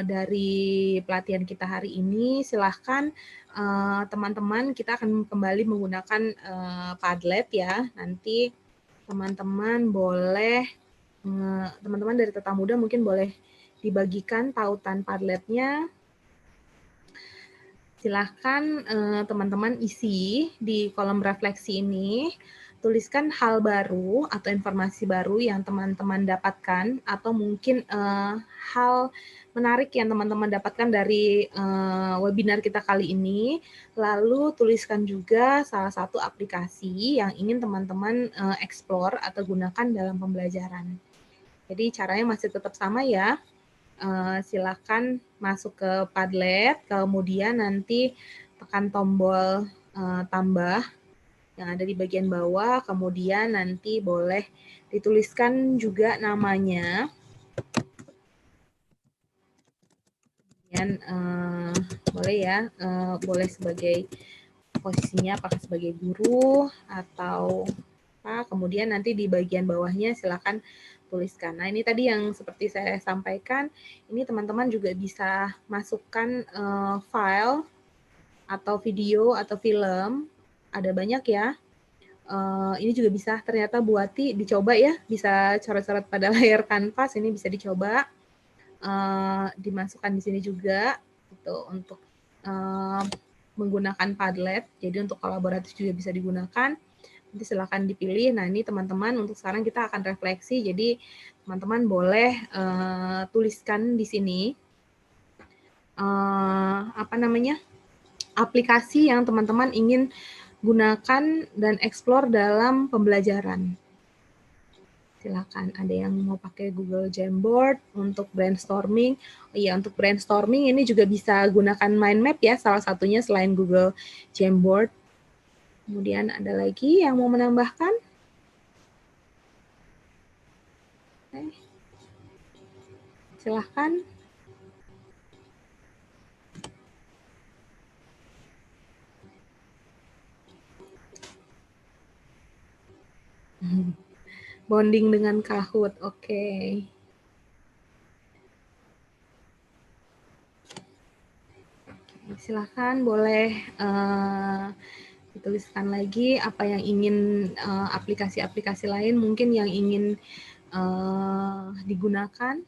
dari pelatihan kita hari ini. Silahkan teman-teman, kita akan kembali menggunakan Padlet ya. Nanti teman-teman boleh, teman-teman dari Tata Muda mungkin boleh dibagikan tautan Padletnya. Silahkan teman-teman isi di kolom refleksi ini. tuliskan hal baru atau informasi baru yang teman-teman dapatkan, atau mungkin hal menarik yang teman-teman dapatkan dari webinar kita kali ini. Lalu tuliskan juga salah satu aplikasi yang ingin teman-teman explore atau gunakan dalam pembelajaran. Jadi caranya masih tetap sama ya. Silakan masuk ke Padlet, kemudian nanti tekan tombol tambah yang ada di bagian bawah, kemudian nanti boleh dituliskan juga namanya. Dan boleh ya, boleh sebagai posisinya apakah sebagai guru atau apa, kemudian nanti di bagian bawahnya silakan tuliskan. Nah, ini tadi yang seperti saya sampaikan, ini teman-teman juga bisa masukkan file atau video atau film, ada banyak ya. Ini juga bisa ternyata Bu Ati dicoba ya, bisa coret-coret pada layar kanvas, ini bisa dicoba. Dimasukkan di sini juga gitu, untuk menggunakan Padlet, jadi untuk kolaboratif juga bisa digunakan. Nanti silakan dipilih. Nah, ini teman-teman untuk sekarang kita akan refleksi, jadi teman-teman boleh tuliskan di sini aplikasi yang teman-teman ingin gunakan dan explore dalam pembelajaran. Silakan, ada yang mau pakai Google Jamboard untuk brainstorming. Iya, untuk brainstorming ini juga bisa gunakan mind map ya, salah satunya selain Google Jamboard. Kemudian ada lagi yang mau menambahkan? Oke. Silahkan. Bonding dengan Kahoot, oke. Silahkan boleh dituliskan lagi apa yang ingin, aplikasi-aplikasi lain mungkin yang ingin digunakan.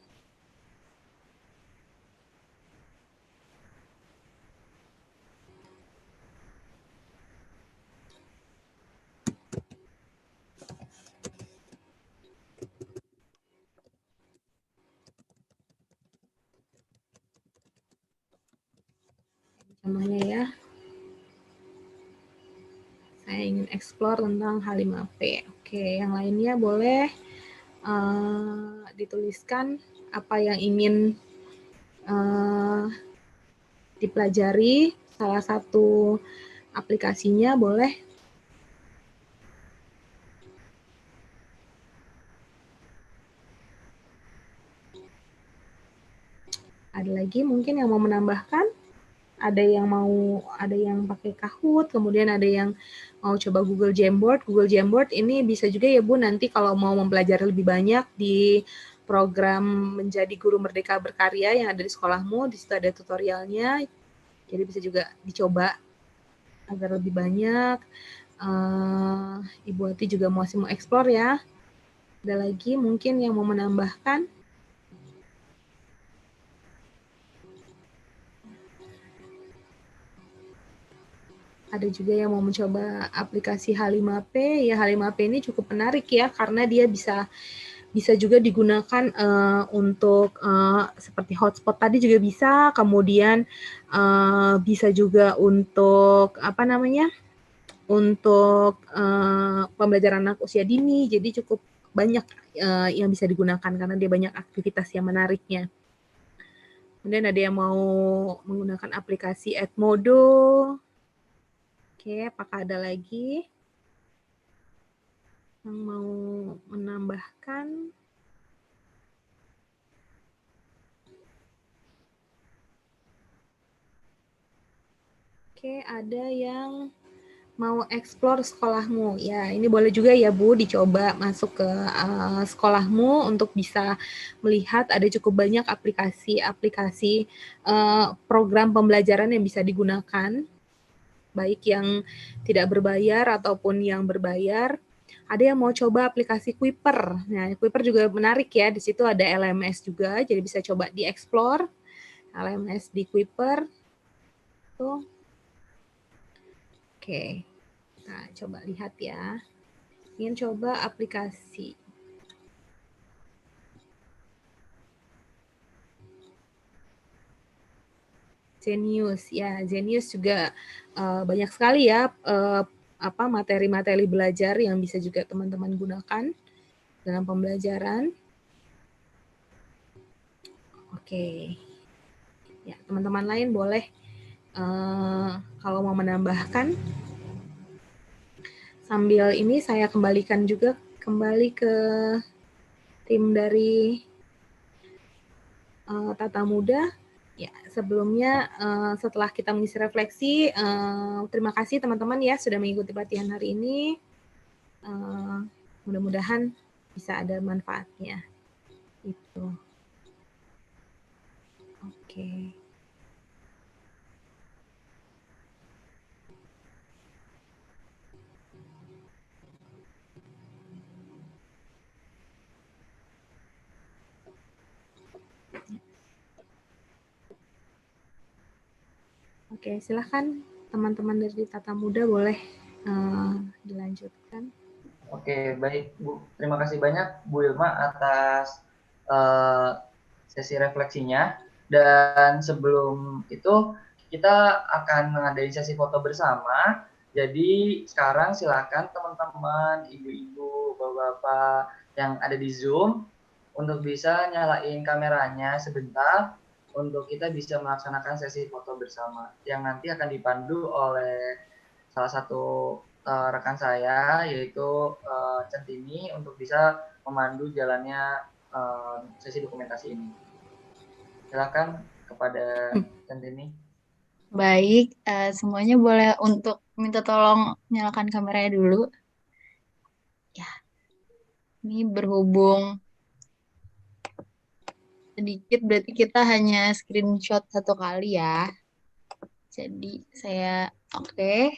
Contohnya ya, saya ingin explore tentang H5P. Oke, yang lainnya boleh dituliskan apa yang ingin dipelajari, salah satu aplikasinya boleh. Ada lagi mungkin yang mau menambahkan? Ada yang pakai Kahoot, kemudian ada yang mau coba Google Jamboard. Google Jamboard ini bisa juga ya Bu, nanti kalau mau mempelajari lebih banyak di program Menjadi Guru Merdeka Berkarya yang ada di sekolahmu, di situ ada tutorialnya, jadi bisa juga dicoba agar lebih banyak. Ibu Ati juga masih mau explore ya. Ada lagi mungkin yang mau menambahkan? Ada juga yang mau mencoba aplikasi H5P. Ya, H5P ini cukup menarik ya, karena dia bisa juga digunakan untuk seperti hotspot tadi juga bisa, kemudian bisa juga untuk untuk pembelajaran anak usia dini, jadi cukup banyak yang bisa digunakan karena dia banyak aktivitas yang menariknya. Kemudian ada yang mau menggunakan aplikasi Edmodo. Oke, apakah ada lagi yang mau menambahkan? Oke, ada yang mau explore sekolahmu. Ya, ini boleh juga ya Bu, dicoba masuk ke sekolahmu untuk bisa melihat ada cukup banyak aplikasi-aplikasi program pembelajaran yang bisa digunakan, baik yang tidak berbayar ataupun yang berbayar. Ada yang mau coba aplikasi Kuiper. Nah, Kuiper juga menarik ya. Di situ ada LMS juga, jadi bisa coba di-explore LMS di Kuiper. Tuh. Oke. Nah, coba lihat ya. ingin coba aplikasi. Zenius, ya Zenius juga banyak sekali ya materi-materi belajar yang bisa juga teman-teman gunakan dalam pembelajaran. Oke, ya teman-teman lain boleh kalau mau menambahkan. Sambil ini saya kembalikan juga kembali ke tim dari Tata Muda. Ya, sebelumnya setelah kita mengisi refleksi, terima kasih teman-teman ya sudah mengikuti pelatihan hari ini. Mudah-mudahan bisa ada manfaatnya. Itu. Oke. Oke, silahkan teman-teman dari Tata Muda boleh dilanjutkan. Oke, baik Bu. Terima kasih banyak Bu Ilma atas sesi refleksinya. Dan sebelum itu kita akan mengadain sesi foto bersama. Jadi sekarang silakan teman-teman, ibu-ibu, bapak-bapak yang ada di Zoom untuk bisa nyalain kameranya sebentar untuk kita bisa melaksanakan sesi foto bersama yang nanti akan dipandu oleh salah satu rekan saya yaitu Centini untuk bisa memandu jalannya sesi dokumentasi ini. Silakan kepada Centini. Baik, semuanya boleh untuk minta tolong nyalakan kameranya dulu. Ya, ini berhubung sedikit berarti kita hanya screenshot satu kali ya. Jadi saya oke.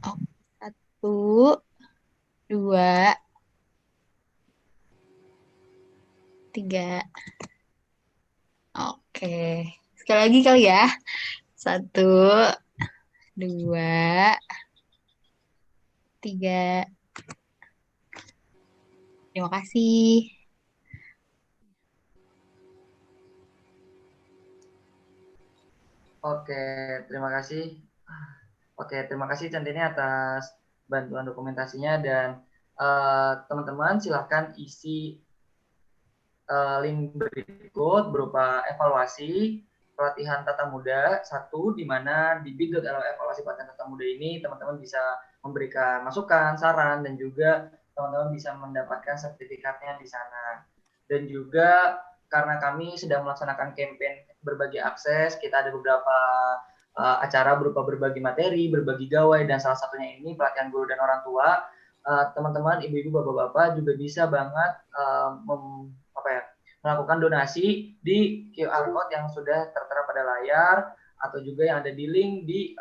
Oh, 1, 2, 3. Oke. Sekali lagi kali ya. 1, 2, 3. Terima kasih. Oke, terima kasih. Oke, terima kasih Centini atas bantuan dokumentasinya dan teman-teman silahkan isi link berikut berupa evaluasi pelatihan Tata Muda 1 di mana di bit.ly evaluasi pelatihan Tata Muda ini teman-teman bisa memberikan masukan, saran dan juga teman-teman bisa mendapatkan sertifikatnya di sana. Dan juga karena kami sedang melaksanakan campaign berbagi akses, kita ada beberapa acara berupa berbagi materi, berbagi gawai, dan salah satunya ini pelatihan guru dan orang tua. Teman-teman, ibu-ibu, bapak-bapak juga bisa banget melakukan donasi di QR code yang sudah tertera pada layar atau juga yang ada di link di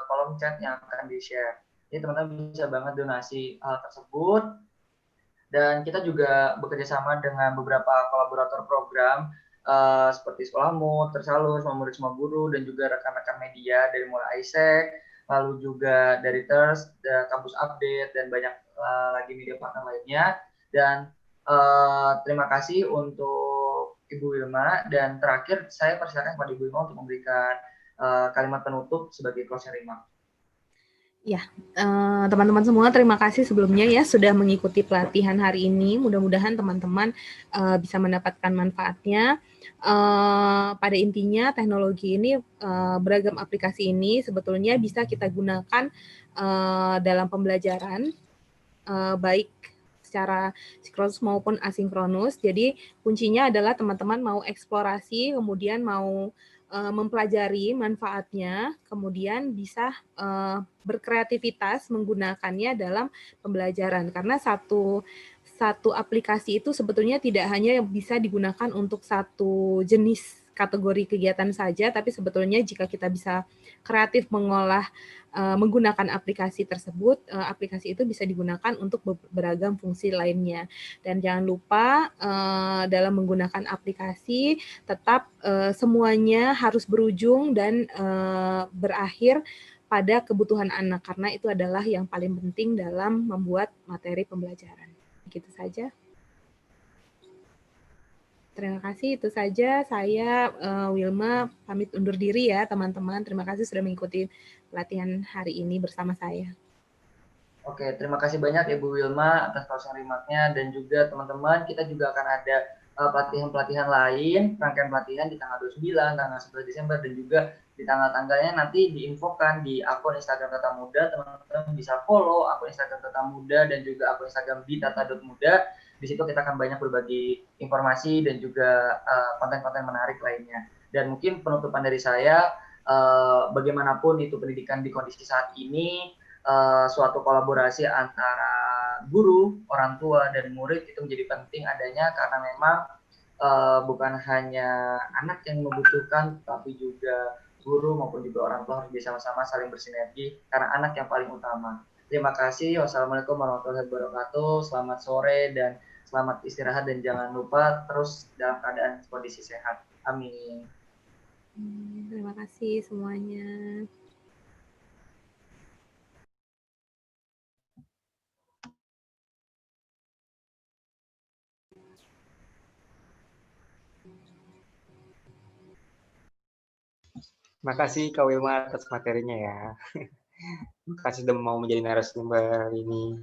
kolom chat yang akan di-share. Jadi teman-teman bisa banget donasi tersebut. Dan kita juga bekerja sama dengan beberapa kolaborator program seperti Sekolah Mood, Tersalus, Memurid Semua Guru, dan juga rekan-rekan media dari mulai ISEC, lalu juga dari TERS, Kampus Update, dan banyak lagi media partner lainnya. Dan terima kasih untuk Ibu Wilma. Dan terakhir saya persilakan kepada Ibu Wilma untuk memberikan kalimat penutup sebagai closing remark. Ya, teman-teman semua terima kasih sebelumnya ya sudah mengikuti pelatihan hari ini. Mudah-mudahan teman-teman bisa mendapatkan manfaatnya. Pada intinya teknologi ini, beragam aplikasi ini sebetulnya bisa kita gunakan dalam pembelajaran, baik secara sinkronus maupun asinkronus. Jadi kuncinya adalah teman-teman mau eksplorasi, kemudian mau mempelajari manfaatnya, kemudian bisa berkreativitas menggunakannya dalam pembelajaran. Karena satu aplikasi itu sebetulnya tidak hanya bisa digunakan untuk satu jenis kategori kegiatan saja, tapi sebetulnya jika kita bisa kreatif mengolah menggunakan aplikasi tersebut, aplikasi itu bisa digunakan untuk beragam fungsi lainnya. Dan jangan lupa dalam menggunakan aplikasi tetap semuanya harus berujung dan berakhir pada kebutuhan anak, karena itu adalah yang paling penting dalam membuat materi pembelajaran. Begitu saja. Terima kasih, itu saja. Saya Wilma pamit undur diri ya teman-teman. Terima kasih sudah mengikuti pelatihan hari ini bersama saya. Oke, terima kasih banyak Ibu Wilma atas closing remark-nya, dan juga teman-teman, kita juga akan ada pelatihan-pelatihan lain, rangkaian pelatihan di tanggal 29, tanggal 11 Desember, dan juga di tanggal-tanggalnya nanti diinfokan di akun Instagram Tata Muda. Teman-teman bisa follow akun Instagram Tata Muda dan juga akun Instagram @tata.muda. Di situ kita akan banyak berbagi informasi dan juga konten-konten menarik lainnya. Dan mungkin penutupan dari saya, bagaimanapun itu pendidikan di kondisi saat ini, suatu kolaborasi antara guru, orang tua, dan murid itu menjadi penting adanya, karena memang bukan hanya anak yang membutuhkan, tapi juga guru maupun juga orang tua harus bersama-sama saling bersinergi, karena anak yang paling utama. Terima kasih. Wassalamualaikum warahmatullahi wabarakatuh. Selamat sore dan selamat istirahat, dan jangan lupa terus dalam keadaan kondisi sehat. Amin. Terima kasih semuanya. Terima kasih Kak Wilma atas materinya ya. Terima kasih sudah mau menjadi narasumber ini.